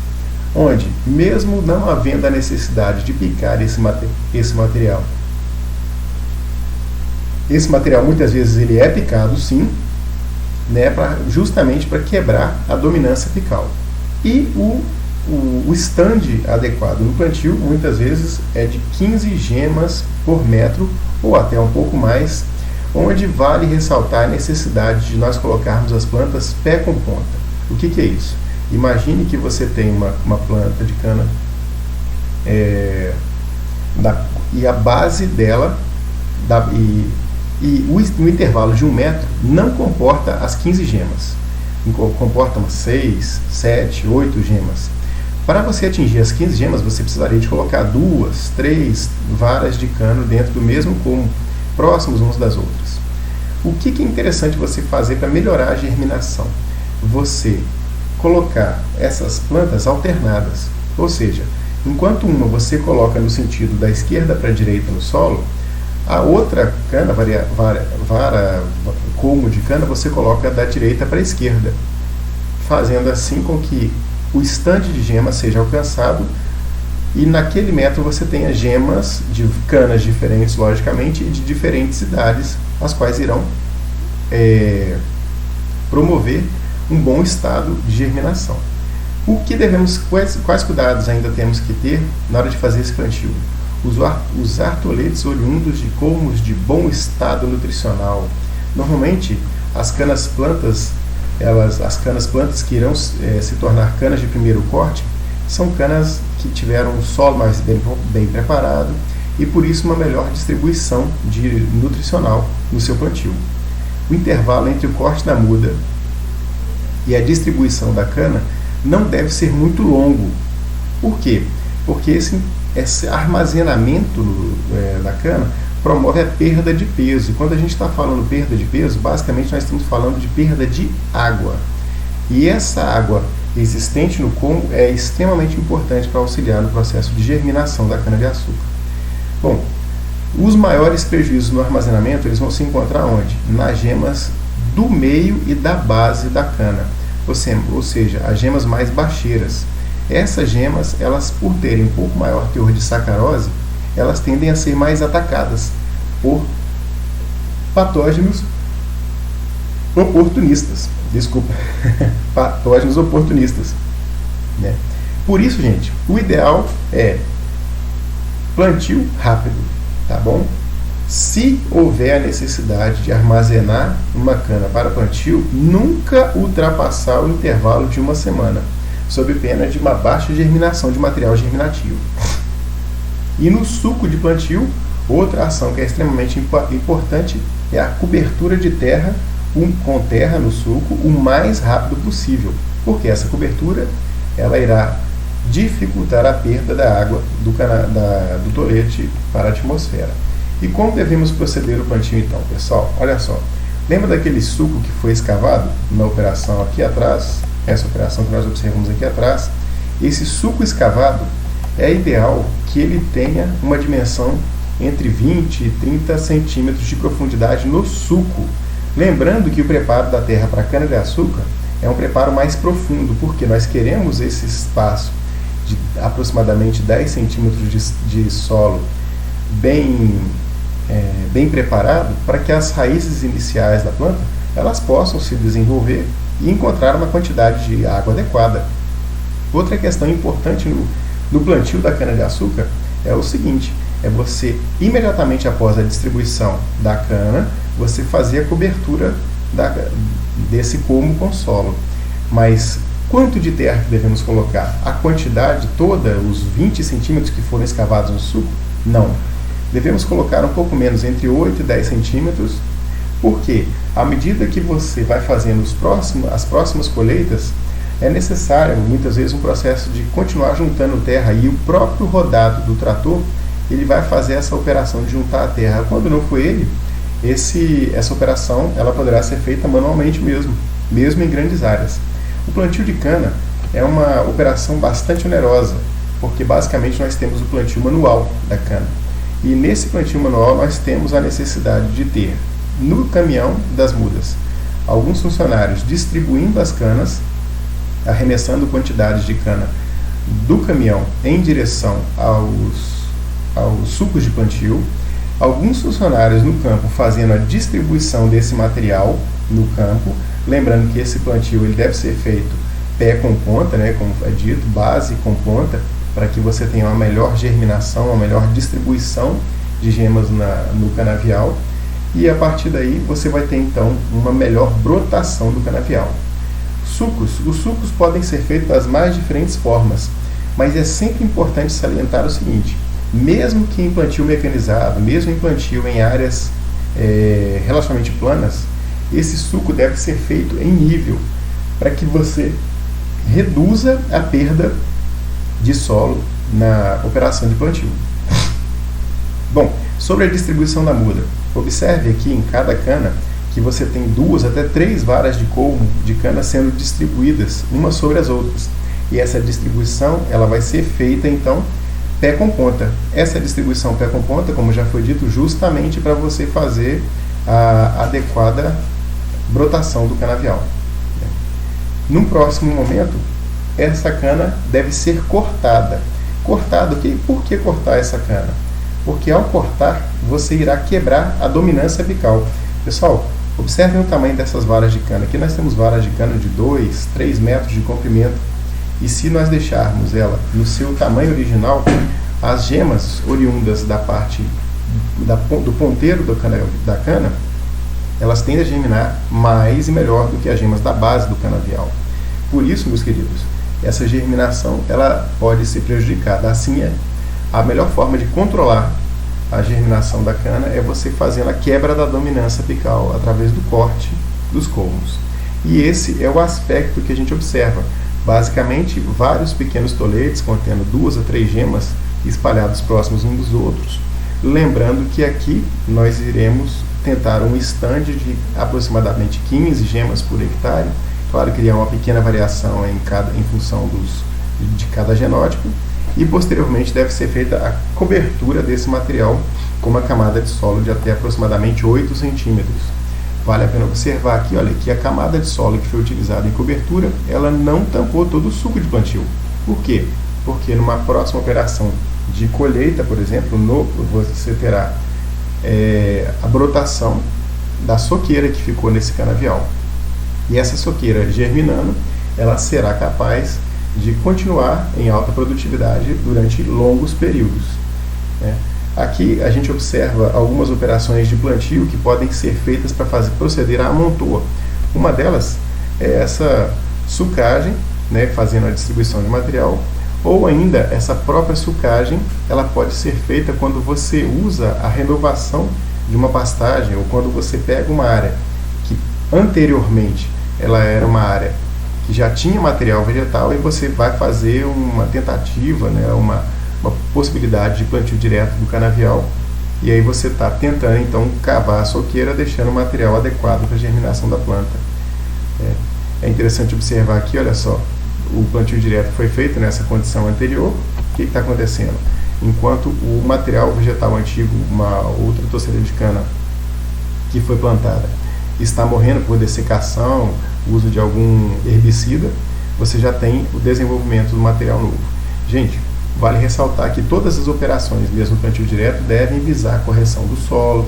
onde, mesmo não havendo a necessidade de picar esse material, muitas vezes ele é picado sim, né, justamente para quebrar a dominância apical. E o stand adequado no plantio, muitas vezes, é de 15 gemas por metro, ou até um pouco mais, onde vale ressaltar a necessidade de nós colocarmos as plantas pé com ponta. O que é isso? Imagine que você tem uma planta de cana e a base dela o intervalo de 1 metro não comporta as 15 gemas, comporta umas 6, 7, 8 gemas. Para você atingir as 15 gemas, você precisaria de colocar 2, 3 varas de cano dentro do mesmo cômodo, próximos uns das outras. O que é interessante você fazer para melhorar a germinação? Você colocar essas plantas alternadas, ou seja, enquanto uma você coloca no sentido da esquerda para a direita no solo, a outra cana, colmo de cana, você coloca da direita para a esquerda, fazendo assim com que o estande de gemas seja alcançado e naquele metro você tenha gemas de canas diferentes, logicamente, e de diferentes idades, as quais irão promover um bom estado de germinação. Quais cuidados ainda temos que ter na hora de fazer esse plantio? Usar toletes oriundos de colmos de bom estado nutricional. Normalmente, as canas-plantas que irão se tornar canas de primeiro corte são canas que tiveram um solo mais bem preparado e, por isso, uma melhor distribuição nutricional no seu plantio. O intervalo entre o corte da muda e a distribuição da cana não deve ser muito longo. Por quê? Porque esse armazenamento da cana promove a perda de peso. E quando a gente está falando perda de peso, basicamente nós estamos falando de perda de água. E essa água existente no cômodo é extremamente importante para auxiliar no processo de germinação da cana-de-açúcar. Bom, os maiores prejuízos no armazenamento eles vão se encontrar onde? Nas gemas do meio e da base da cana, ou seja, as gemas mais baixeiras. Essas gemas, elas por terem um pouco maior teor de sacarose, elas tendem a ser mais atacadas por patógenos oportunistas, desculpa, patógenos oportunistas, né? Por isso, gente, o ideal é plantio rápido, tá bom? Se houver a necessidade de armazenar uma cana para plantio, nunca ultrapassar o intervalo de uma semana, sob pena de uma baixa germinação de material germinativo. E no suco de plantio, outra ação que é extremamente importante é a cobertura de terra com terra no suco o mais rápido possível, porque essa cobertura ela irá dificultar a perda da água do tolete para a atmosfera. E como devemos proceder o plantio então, pessoal? Olha só, lembra daquele suco que foi escavado na operação aqui atrás? Essa operação que nós observamos aqui atrás, esse suco escavado é ideal que ele tenha uma dimensão entre 20 e 30 centímetros de profundidade no suco. Lembrando que o preparo da terra para cana-de-açúcar é um preparo mais profundo, porque nós queremos esse espaço de aproximadamente 10 centímetros de solo bem preparado para que as raízes iniciais da planta elas possam se desenvolver e encontrar uma quantidade de água adequada. Outra questão importante no plantio da cana-de-açúcar é o seguinte, é você, imediatamente após a distribuição da cana, você fazer a cobertura desse colmo com solo. Mas quanto de terra que devemos colocar? A quantidade toda, os 20 centímetros que foram escavados no suco? Não. Devemos colocar um pouco menos, entre 8 e 10 centímetros, porque à medida que você vai fazendo as próximas colheitas, é necessário, muitas vezes, um processo de continuar juntando terra, e o próprio rodado do trator, ele vai fazer essa operação de juntar a terra. Quando não for ele, essa operação ela poderá ser feita manualmente mesmo em grandes áreas. O plantio de cana é uma operação bastante onerosa, porque basicamente nós temos o plantio manual da cana. E nesse plantio manual nós temos a necessidade de ter no caminhão das mudas alguns funcionários distribuindo as canas, arremessando quantidades de cana do caminhão em direção aos sucos de plantio, alguns funcionários no campo fazendo a distribuição desse material no campo, lembrando que esse plantio ele deve ser feito pé com ponta, né, como é dito, base com ponta, para que você tenha uma melhor germinação, uma melhor distribuição de gemas no canavial, e a partir daí você vai ter então uma melhor brotação do canavial. Os sucos podem ser feitos das mais diferentes formas, mas é sempre importante salientar o seguinte, mesmo que em plantio mecanizado, mesmo em plantio em áreas relativamente planas, esse suco deve ser feito em nível, para que você reduza a perda de solo na operação de plantio. Bom, sobre a distribuição da muda, observe aqui em cada cana que você tem 2 até 3 varas de colmo de cana sendo distribuídas umas sobre as outras. E essa distribuição ela vai ser feita então pé com ponta. Essa distribuição pé com ponta, como já foi dito, justamente para você fazer a adequada brotação do canavial. Num próximo momento, essa cana deve ser cortada. Cortado, por que cortar essa cana? Porque ao cortar, você irá quebrar a dominância apical. Pessoal, observem o tamanho dessas varas de cana. Aqui nós temos varas de cana de 2, 3 metros de comprimento. E se nós deixarmos ela no seu tamanho original, as gemas oriundas da parte do ponteiro da cana, elas tendem a germinar mais e melhor do que as gemas da base do canavial. Por isso, meus queridos, essa germinação ela pode ser prejudicada. Assim, a melhor forma de controlar a germinação da cana é você fazendo a quebra da dominância apical através do corte dos colmos. E esse é o aspecto que a gente observa. Basicamente, vários pequenos toletes contendo 2 a 3 gemas espalhados próximos uns dos outros. Lembrando que aqui nós iremos tentar um stand de aproximadamente 15 gemas por hectare. Claro que há uma pequena variação em função de cada genótipo. E posteriormente deve ser feita a cobertura desse material com uma camada de solo de até aproximadamente 8 centímetros. Vale a pena observar aqui, olha, que a camada de solo que foi utilizada em cobertura, ela não tampou todo o suco de plantio. Por quê? Porque numa próxima operação de colheita, por exemplo, você terá a brotação da soqueira que ficou nesse canavial. E essa soqueira germinando, ela será capaz de continuar em alta produtividade durante longos períodos, né? Aqui a gente observa algumas operações de plantio que podem ser feitas para proceder à amontoa. Uma delas é essa sucagem, né, fazendo a distribuição de material, ou ainda essa própria sucagem, ela pode ser feita quando você usa a renovação de uma pastagem, ou quando você pega uma área que anteriormente ela era uma área que já tinha material vegetal e você vai fazer uma tentativa, né, uma possibilidade de plantio direto do canavial, e aí você está tentando então cavar a soqueira, deixando o material adequado para a germinação da planta. É interessante observar aqui, olha só, o plantio direto foi feito nessa condição anterior. O que está acontecendo? Enquanto o material vegetal antigo, uma outra torceira de cana que foi plantada, está morrendo por dessecação, uso de algum herbicida, você já tem o desenvolvimento do material novo. Gente, vale ressaltar que todas as operações, mesmo plantio direto, devem visar a correção do solo,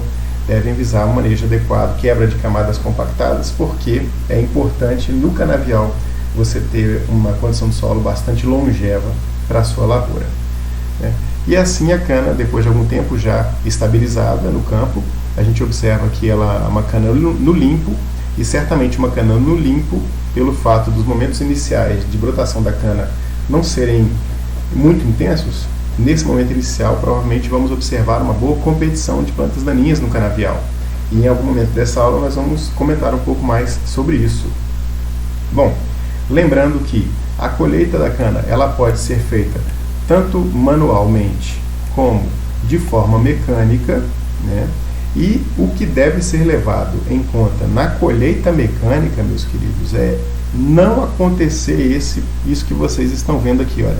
devem visar um manejo adequado, quebra de camadas compactadas, porque é importante no canavial você ter uma condição de solo bastante longeva para a sua lavoura, né? E assim a cana, depois de algum tempo já estabilizada no campo, a gente observa que ela é uma cana no limpo, e certamente uma cana no limpo, pelo fato dos momentos iniciais de brotação da cana não serem muito intensos, nesse momento inicial provavelmente vamos observar uma boa competição de plantas daninhas no canavial. E em algum momento dessa aula nós vamos comentar um pouco mais sobre isso. Bom, lembrando que a colheita da cana ela pode ser feita tanto manualmente como de forma mecânica, né? E o que deve ser levado em conta na colheita mecânica, meus queridos, é não acontecer isso que vocês estão vendo aqui, olha.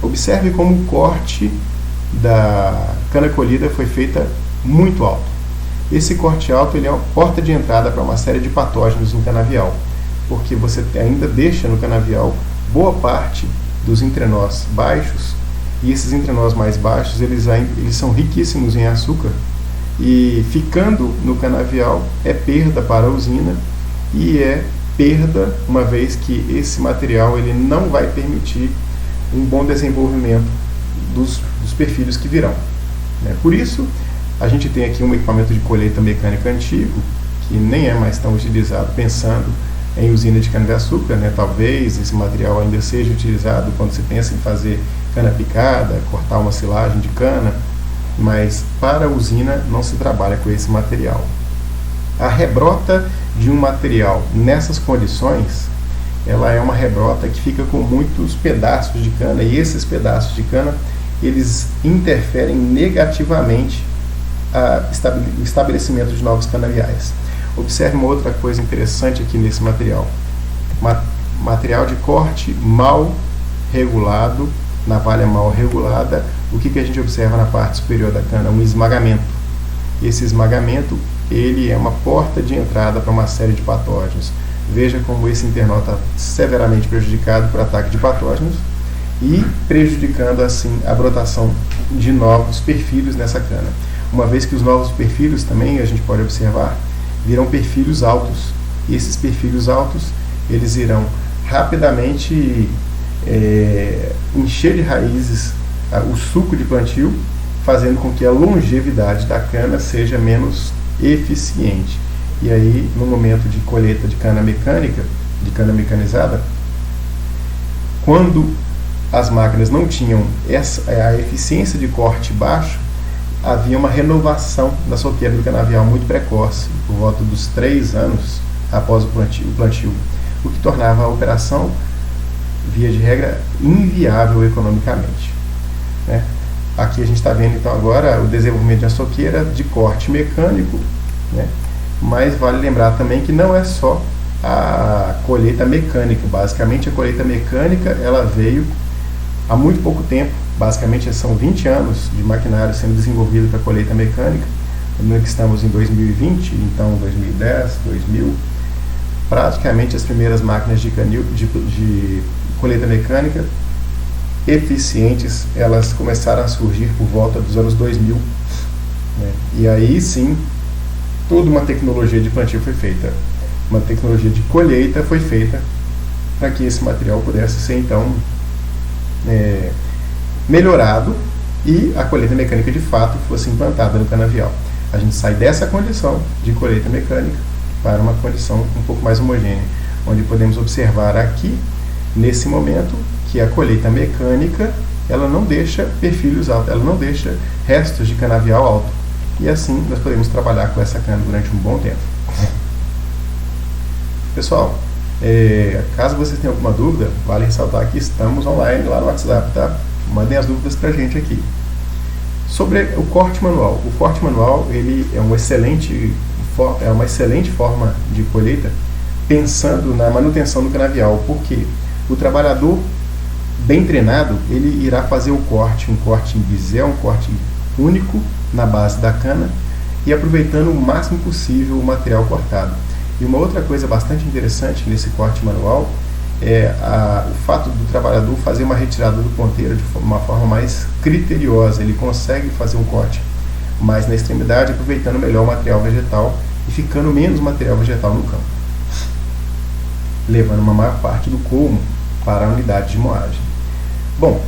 Observe como o corte da cana colhida foi feita muito alto. Esse corte alto ele é uma porta de entrada para uma série de patógenos no canavial, porque você ainda deixa no canavial boa parte dos entrenós baixos, e esses entrenós mais baixos eles são riquíssimos em açúcar, e ficando no canavial é perda para a usina, e é perda uma vez que esse material ele não vai permitir um bom desenvolvimento dos perfilhos que virão, né? Por isso, a gente tem aqui um equipamento de colheita mecânica antigo, que nem é mais tão utilizado pensando em usina de cana-de-açúcar, né? Talvez esse material ainda seja utilizado quando se pensa em fazer cana picada, cortar uma silagem de cana, mas para a usina não se trabalha com esse material. A rebrota de um material nessas condições, ela é uma rebrota que fica com muitos pedaços de cana, e esses pedaços de cana eles interferem negativamente o estabelecimento de novos canaviais. Observe uma outra coisa interessante aqui nesse material. Material de corte mal regulado, navalha mal regulada. O que a gente observa na parte superior da cana? Um esmagamento. Esse esmagamento ele é uma porta de entrada para uma série de patógenos. Veja como esse internó está severamente prejudicado por ataque de patógenos e prejudicando assim a brotação de novos perfilhos nessa cana. Uma vez que os novos perfilhos também, a gente pode observar, virão perfilhos altos. E esses perfilhos altos, eles irão rapidamente encher de raízes o suco de plantio, fazendo com que a longevidade da cana seja menos eficiente. E aí, no momento de colheita de cana mecânica, de cana mecanizada, quando as máquinas não tinham a eficiência de corte baixo, havia uma renovação da soqueira do canavial muito precoce, por volta dos 3 anos após o plantio, o que tornava a operação, via de regra, inviável economicamente, né? Aqui a gente está vendo então agora o desenvolvimento de uma soqueira de corte mecânico, né? Mas vale lembrar também que não é só a colheita mecânica. Basicamente a colheita mecânica ela veio há muito pouco tempo, basicamente são 20 anos de maquinário sendo desenvolvido para colheita mecânica. Lembrando que estamos em 2020, então 2010, 2000, praticamente as primeiras máquinas de colheita mecânica eficientes, elas começaram a surgir por volta dos anos 2000, né? E aí sim, toda uma tecnologia de plantio foi feita. uma tecnologia de colheita foi feita para que esse material pudesse ser então melhorado e a colheita mecânica de fato fosse implantada no canavial. A gente sai dessa condição de colheita mecânica para uma condição um pouco mais homogênea, onde podemos observar aqui, nesse momento, que a colheita mecânica ela não deixa perfilhos altos, ela não deixa restos de canavial alto. E assim nós podemos trabalhar com essa cana durante um bom tempo. Pessoal, caso vocês tenham alguma dúvida, vale ressaltar que estamos online lá no WhatsApp, tá? Mandem as dúvidas para a gente aqui. Sobre o corte manual. O corte manual ele é uma excelente forma de colheita, pensando na manutenção do canavial, porque o trabalhador bem treinado, ele irá fazer um corte em bisel, um corte único na base da cana e aproveitando o máximo possível o material cortado. E uma outra coisa bastante interessante nesse corte manual é o fato do trabalhador fazer uma retirada do ponteiro de uma forma mais criteriosa. Ele consegue fazer um corte mais na extremidade, aproveitando melhor o material vegetal e ficando menos material vegetal no campo, levando uma maior parte do colmo para a unidade de moagem. Bom,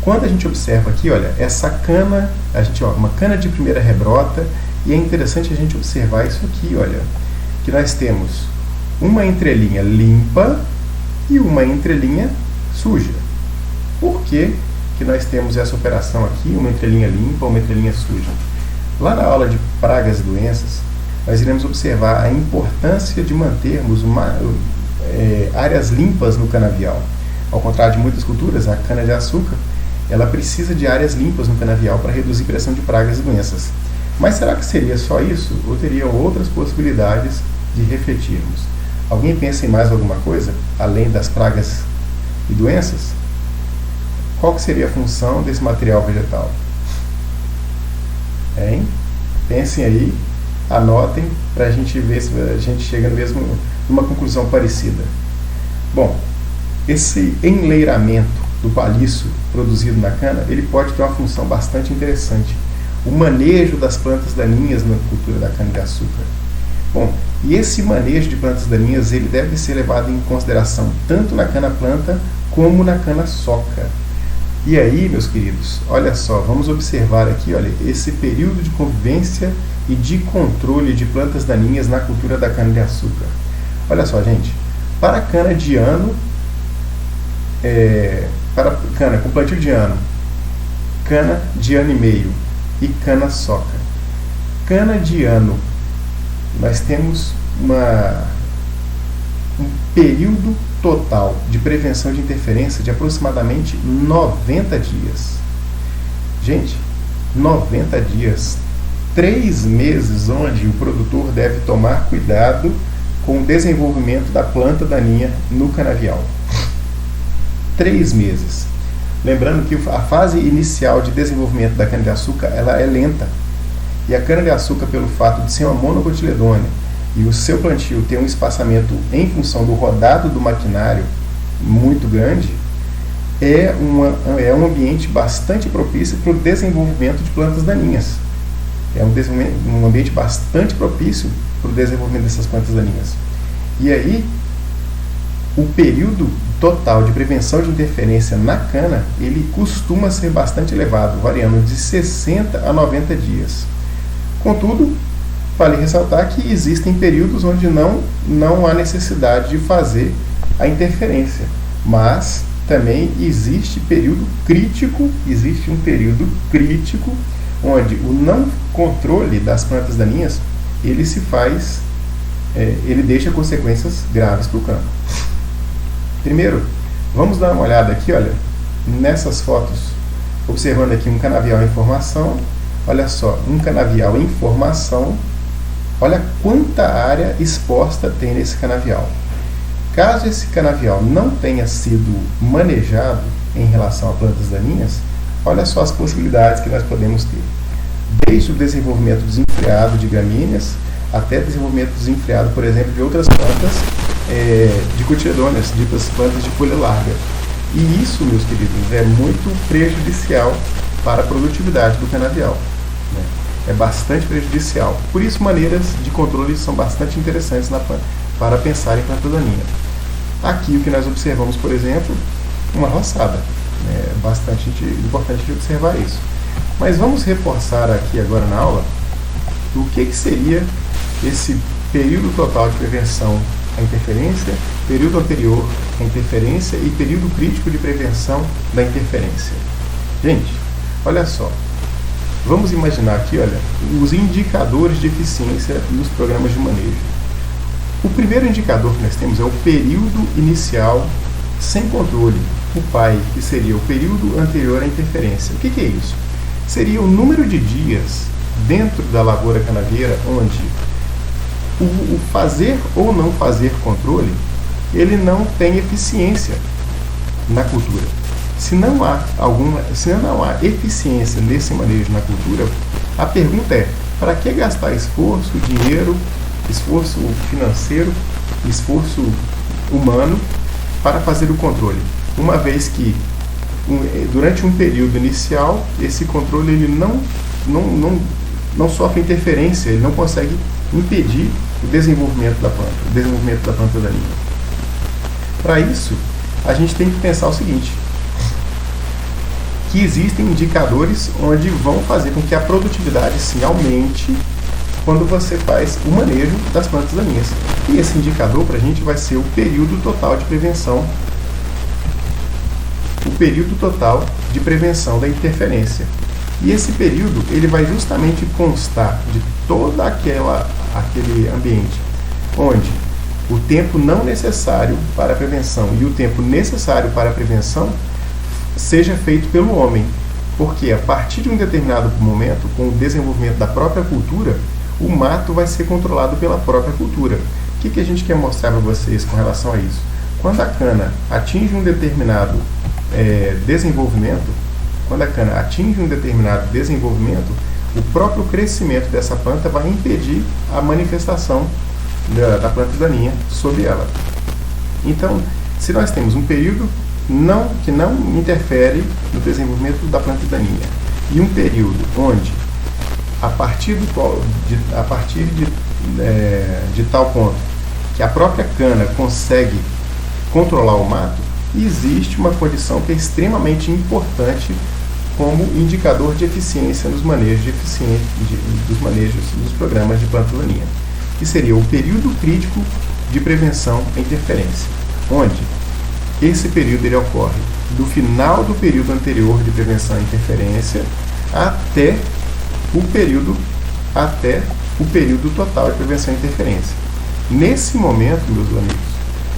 quando a gente observa aqui, olha, essa cana, uma cana de primeira rebrota, e é interessante a gente observar isso aqui, olha, que nós temos uma entrelinha limpa e uma entrelinha suja. Por que nós temos essa operação aqui, uma entrelinha limpa, uma entrelinha suja? Lá na aula de pragas e doenças, nós iremos observar a importância de mantermos áreas limpas no canavial. Ao contrário de muitas culturas, a cana-de-açúcar ela precisa de áreas limpas no canavial para reduzir pressão de pragas e doenças. Mas será que seria só isso? Ou teriam outras possibilidades de refletirmos? Alguém pensa em mais alguma coisa, além das pragas e doenças? Qual que seria a função desse material vegetal? Pensem aí, anotem, para a gente ver se a gente chega mesmo numa conclusão parecida. Bom, esse enleiramento do palhiço produzido na cana, ele pode ter uma função bastante interessante. O manejo das plantas daninhas na cultura da cana-de-açúcar. Bom, e esse manejo de plantas daninhas, ele deve ser levado em consideração tanto na cana-planta como na cana-soca. E aí, meus queridos, olha só, vamos observar aqui, olha, esse período de convivência e de controle de plantas daninhas na cultura da cana-de-açúcar. Olha só, gente, para cana de ano, para cana com plantio de ano, cana de ano e meio e cana-soca. Cana de ano, nós temos um período total de prevenção de interferência de aproximadamente 90 dias. Gente, 90 dias, 3 meses onde o produtor deve tomar cuidado com o desenvolvimento da planta daninha no canavial. 3 meses. Lembrando que a fase inicial de desenvolvimento da cana-de-açúcar ela é lenta. E a cana-de-açúcar, pelo fato de ser uma monocotiledônea e o seu plantio ter um espaçamento em função do rodado do maquinário muito grande, é um ambiente bastante propício para o desenvolvimento de plantas daninhas. É um ambiente bastante propício para o desenvolvimento dessas plantas daninhas. E aí, o período total de prevenção de interferência na cana, ele costuma ser bastante elevado, variando de 60 a 90 dias. Contudo, vale ressaltar que existem períodos onde não há necessidade de fazer a interferência, mas também existe um período crítico onde o não controle das plantas daninhas, ele deixa consequências graves para o campo. Primeiro, vamos dar uma olhada aqui, olha, nessas fotos, observando aqui um canavial em formação. Olha só, um canavial em formação, olha quanta área exposta tem nesse canavial. Caso esse canavial não tenha sido manejado em relação a plantas daninhas, olha só as possibilidades que nós podemos ter. Desde o desenvolvimento desenfreado de gramíneas, até desenvolvimento desenfreado, por exemplo, de outras plantas de cotiledôneas, ditas plantas de folha larga. E isso, meus queridos, é muito prejudicial para a produtividade do canavial, né? é bastante prejudicial. Por isso, maneiras de controle são bastante interessantes para pensar em planta daninha. Aqui o que nós observamos, por exemplo, uma roçada. É bastante importante de observar isso. Mas vamos reforçar aqui agora na aula o que seria esse período total de prevenção à interferência, período anterior à interferência e período crítico de prevenção da interferência. Gente, olha só. Vamos imaginar aqui, olha, os indicadores de eficiência nos programas de manejo. O primeiro indicador que nós temos é o período inicial sem controle, o PAI, que seria o período anterior à interferência. O que é isso? Seria o número de dias dentro da lavoura canavieira onde o fazer ou não fazer controle, ele não tem eficiência na cultura. Se não há eficiência nesse manejo na cultura, a pergunta é: para que gastar esforço, dinheiro, esforço financeiro, esforço humano para fazer o controle? Uma vez que durante um período inicial esse controle ele não sofre interferência, ele não consegue impedir o desenvolvimento da planta daninha. Para isso, a gente tem que pensar o seguinte: que existem indicadores onde vão fazer com que a produtividade sim aumente quando você faz o manejo das plantas daninhas. E esse indicador para a gente vai ser o período total de prevenção, da interferência. E esse período ele vai justamente constar de todo aquele ambiente onde o tempo não necessário para a prevenção e o tempo necessário para a prevenção seja feito pelo homem, porque a partir de um determinado momento, com o desenvolvimento da própria cultura, o mato vai ser controlado pela própria cultura. O que a gente quer mostrar para vocês com relação a isso? Quando a cana atinge um determinado desenvolvimento, o próprio crescimento dessa planta vai impedir a manifestação da planta daninha sobre ela. Então, se nós temos um período que não interfere no desenvolvimento da planta daninha e um período onde, a partir de tal ponto que a própria cana consegue controlar o mato, existe uma condição que é extremamente importante como indicador de eficiência nos manejos dos programas de planta daninha, que seria o período crítico de prevenção à interferência, onde esse período ele ocorre do final do período anterior de prevenção à interferência até o período total de prevenção à interferência. Nesse momento, meus amigos,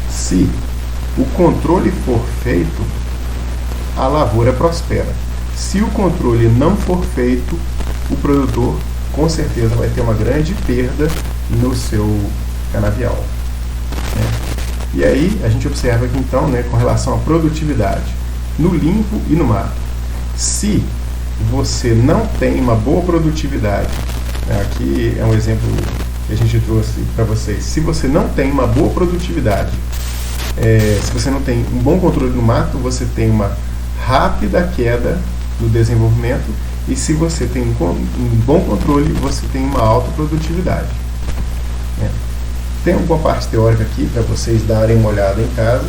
se o controle for feito, a lavoura prospera. Se o controle não for feito, o produtor com certeza vai ter uma grande perda no seu canavial. E aí a gente observa aqui então, com relação à produtividade, no limpo e no mato. Se você não tem uma boa produtividade, aqui é um exemplo que a gente trouxe para vocês. Se você não tem uma boa produtividade, se você não tem um bom controle no mato, você tem uma rápida queda no desenvolvimento, e se você tem um bom controle, você tem uma alta produtividade. Tem alguma parte teórica aqui para vocês darem uma olhada em casa.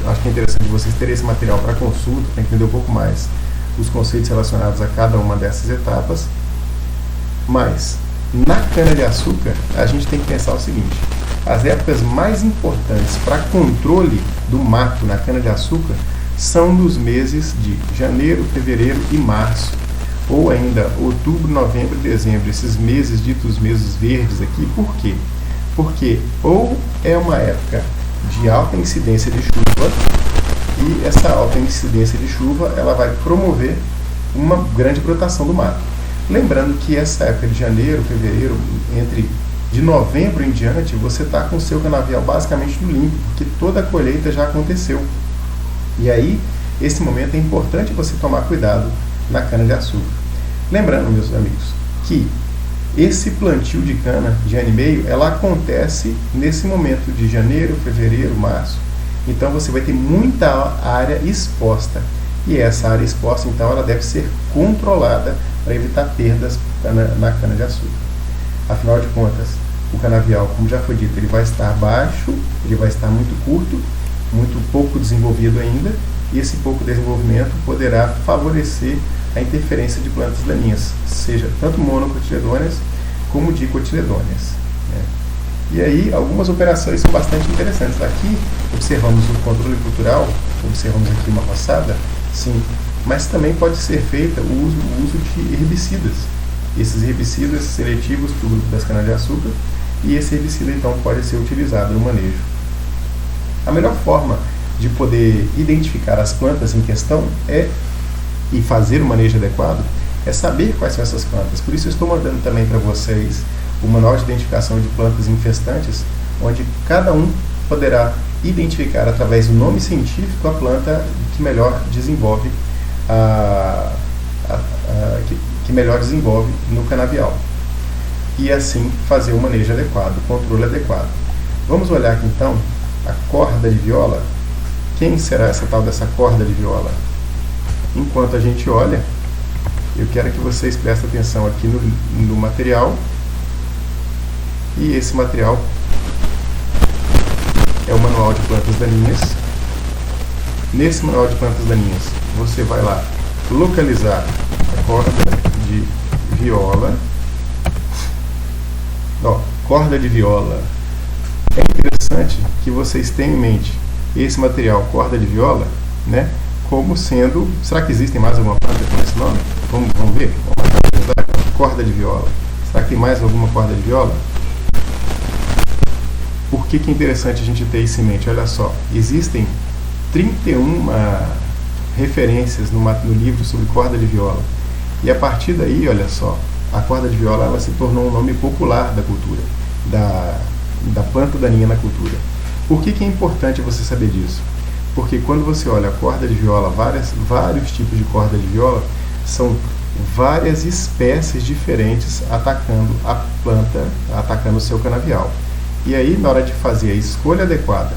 Acho que é interessante vocês terem esse material para consulta, para entender um pouco mais os conceitos relacionados a cada uma dessas etapas. Mas, na cana-de-açúcar, a gente tem que pensar o seguinte: as épocas mais importantes para controle do mato na cana-de-açúcar são nos meses de janeiro, fevereiro e março, ou ainda outubro, novembro e dezembro, esses meses ditos meses verdes aqui. Por quê? Porque ou é uma época de alta incidência de chuva, e essa alta incidência de chuva ela vai promover uma grande brotação do mato. Lembrando que essa época de janeiro, fevereiro, de novembro em diante, você está com o seu canavial basicamente no limpo, porque toda a colheita já aconteceu. E aí, esse momento é importante você tomar cuidado na cana-de-açúcar. Lembrando, meus amigos, que esse plantio de cana de ano e meio, ela acontece nesse momento de janeiro, fevereiro, março. Então você vai ter muita área exposta. E essa área exposta, então, ela deve ser controlada para evitar perdas na cana-de-açúcar. Afinal de contas, o canavial, como já foi dito, ele vai estar baixo, ele vai estar muito curto, muito pouco desenvolvido ainda, e esse pouco desenvolvimento poderá favorecer a interferência de plantas daninhas, seja tanto monocotiledôneas como dicotiledôneas, né? E aí, algumas operações são bastante interessantes. Aqui, observamos o controle cultural, observamos aqui uma roçada, sim, mas também pode ser feita o uso de herbicidas. Esses herbicidas seletivos para o grupo das canas-de-açúcar, e esse herbicida, então, pode ser utilizado no manejo. A melhor forma de poder identificar as plantas em questão e fazer o manejo adequado é saber quais são essas plantas. Por isso eu estou mandando também para vocês o manual de identificação de plantas infestantes, onde cada um poderá identificar através do nome científico a planta que melhor desenvolve que melhor desenvolve no canavial, e assim fazer o manejo adequado, o controle adequado. Vamos olhar aqui então a corda de viola. Quem será essa tal dessa corda de viola? Enquanto a gente olha, eu quero que vocês prestem atenção aqui no material. E esse material é o manual de plantas daninhas. Nesse manual de plantas daninhas, você vai lá localizar a corda de viola. Corda de viola. É interessante que vocês tenham em mente esse material, corda de viola, né? Como sendo... Será que existem mais alguma planta com esse nome? Vamos ver? Corda de viola. Será que tem mais alguma corda de viola? Por que é interessante a gente ter isso em mente? Olha só, existem 31 referências no livro sobre corda de viola. E a partir daí, olha só, a corda de viola ela se tornou um nome popular da cultura, da planta daninha na cultura. Por que é importante você saber disso? Porque quando você olha a corda de viola, vários tipos de corda de viola, são várias espécies diferentes atacando a planta, atacando o seu canavial. E aí, na hora de fazer a escolha adequada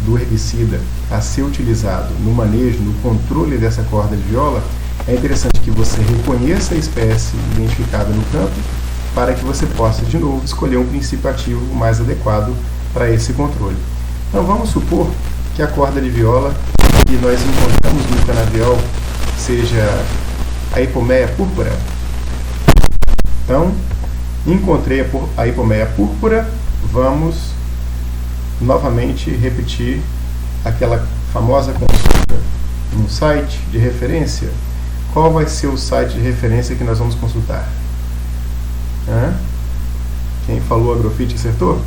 do herbicida a ser utilizado no manejo, no controle dessa corda de viola, é interessante que você reconheça a espécie identificada no campo para que você possa, de novo, escolher um princípio ativo mais adequado para esse controle. Então, vamos supor que a corda de viola que nós encontramos no canavial seja a Ipomeia púrpura. Então, encontrei a Ipomeia púrpura. Vamos novamente repetir aquela famosa consulta no site de referência. Qual vai ser o site de referência que nós vamos consultar? Quem falou Agrofit acertou?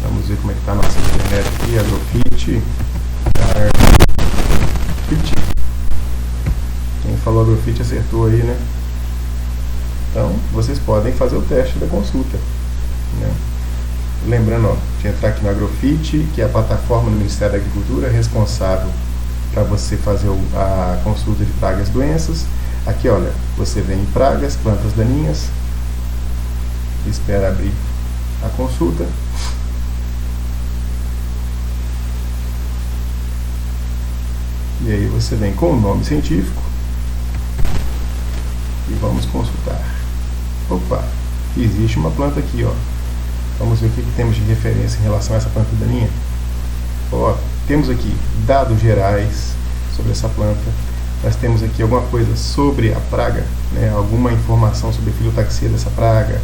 Vamos ver como é que está a nossa internet aqui. Agrofit. Quem falou Agrofit acertou aí, né? Então, vocês podem fazer o teste da consulta, né? Lembrando, de entrar aqui no Agrofit, que é a plataforma do Ministério da Agricultura responsável para você fazer a consulta de pragas e doenças. Aqui, olha, você vem em pragas, plantas daninhas, espera abrir a consulta. E aí você vem com o nome científico e vamos consultar. Opa, existe uma planta aqui, ó. Vamos ver o que temos de referência em relação a essa planta daninha. Ó, temos aqui dados gerais sobre essa planta. Nós temos aqui alguma coisa sobre a praga, né? Alguma informação sobre a filotaxia dessa praga,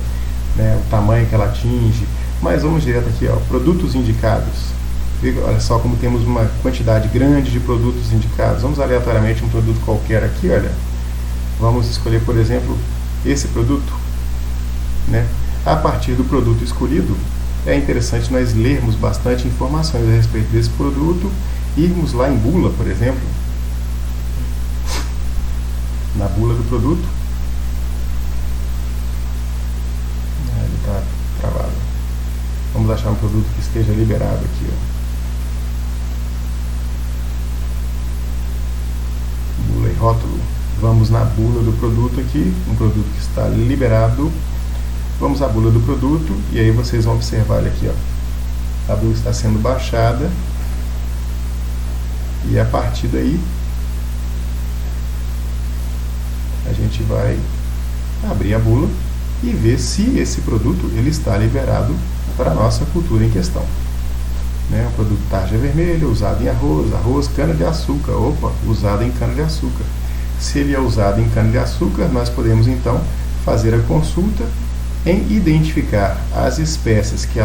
né? O tamanho que ela atinge. Mas vamos direto aqui, ó, produtos indicados. Olha só como temos uma quantidade grande de produtos indicados. Vamos aleatoriamente um produto qualquer aqui, olha. Vamos escolher, por exemplo, esse produto, né? A partir do produto escolhido, é interessante nós lermos bastante informações a respeito desse produto, irmos lá em bula, por exemplo, na bula do produto. Ele está travado. Vamos achar um produto que esteja liberado aqui, ó. Bula e rótulo. Vamos na bula do produto aqui, um produto que está liberado. Vamos à bula do produto e aí vocês vão observar aqui, ó. A bula está sendo baixada e a partir daí gente vai abrir a bula e ver se esse produto ele está liberado para a nossa cultura em questão. O produto tarja vermelha, usado em arroz, cana-de-açúcar, usado em cana-de-açúcar. Se ele é usado em cana-de-açúcar, nós podemos então fazer a consulta em identificar as espécies que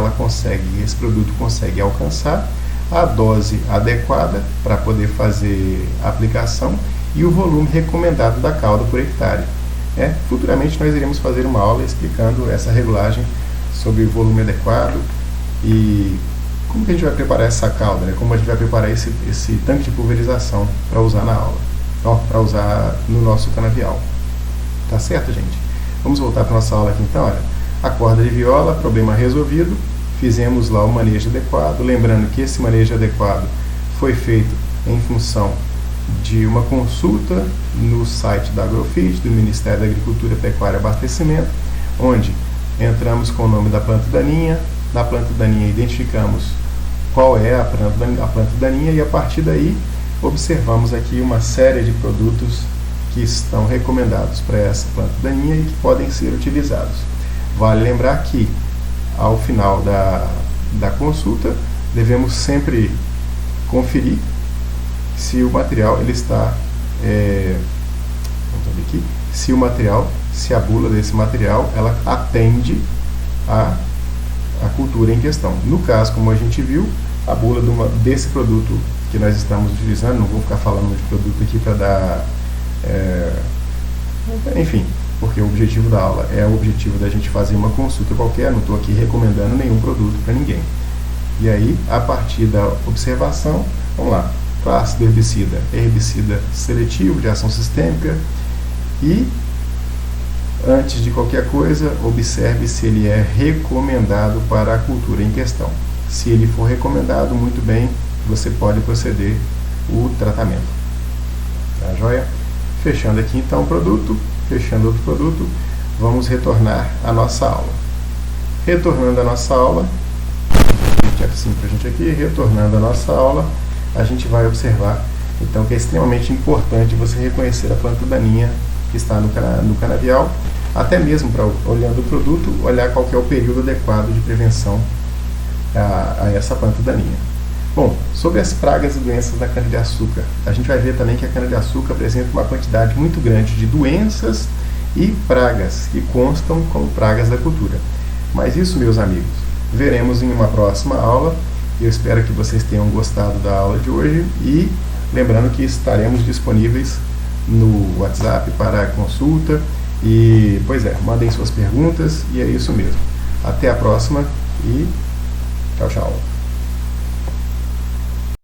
esse produto consegue alcançar, a dose adequada para poder fazer a aplicação e o volume recomendado da calda por hectare. Futuramente nós iremos fazer uma aula explicando essa regulagem sobre o volume adequado e como que a gente vai preparar essa calda, como a gente vai preparar esse tanque de pulverização para usar na aula, para usar no nosso canavial. Tá certo, gente? Vamos voltar para a nossa aula aqui então. Olha, a corda de viola, problema resolvido, fizemos lá o manejo adequado, lembrando que esse manejo adequado foi feito em função de uma consulta no site da Agrofit, do Ministério da Agricultura, Pecuária e Abastecimento, onde entramos com o nome da planta daninha, na planta daninha identificamos qual é a planta daninha e a partir daí observamos aqui uma série de produtos que estão recomendados para essa planta daninha e que podem ser utilizados. Vale lembrar que ao final da consulta devemos sempre conferir se o material ele está vamos ver aqui, se a bula desse material ela atende a cultura em questão. No caso, como a gente viu, a bula desse produto que nós estamos utilizando, não vou ficar falando de produto aqui para dar enfim, porque o objetivo da aula é o objetivo da gente fazer uma consulta qualquer, não estou aqui recomendando nenhum produto para ninguém. E aí, a partir da observação, vamos lá, classe do herbicida, herbicida seletivo de ação sistêmica e, antes de qualquer coisa, observe se ele é recomendado para a cultura em questão. Se ele for recomendado, muito bem, você pode proceder o tratamento. Tá joia? Fechando aqui então o produto, fechando outro produto, vamos retornar à nossa aula. Retornando à nossa aula, assim para a gente aqui, retornando à nossa aula, a gente vai observar então que é extremamente importante você reconhecer a planta daninha que está no canavial, até mesmo para, olhando o produto, olhar qual que é o período adequado de prevenção a essa planta daninha. Bom, sobre as pragas e doenças da cana-de-açúcar, a gente vai ver também que a cana-de-açúcar apresenta uma quantidade muito grande de doenças e pragas que constam como pragas da cultura. Mas isso, meus amigos, veremos em uma próxima aula. Eu espero que vocês tenham gostado da aula de hoje e lembrando que estaremos disponíveis no WhatsApp para consulta e, mandem suas perguntas e é isso mesmo. Até a próxima e tchau, tchau.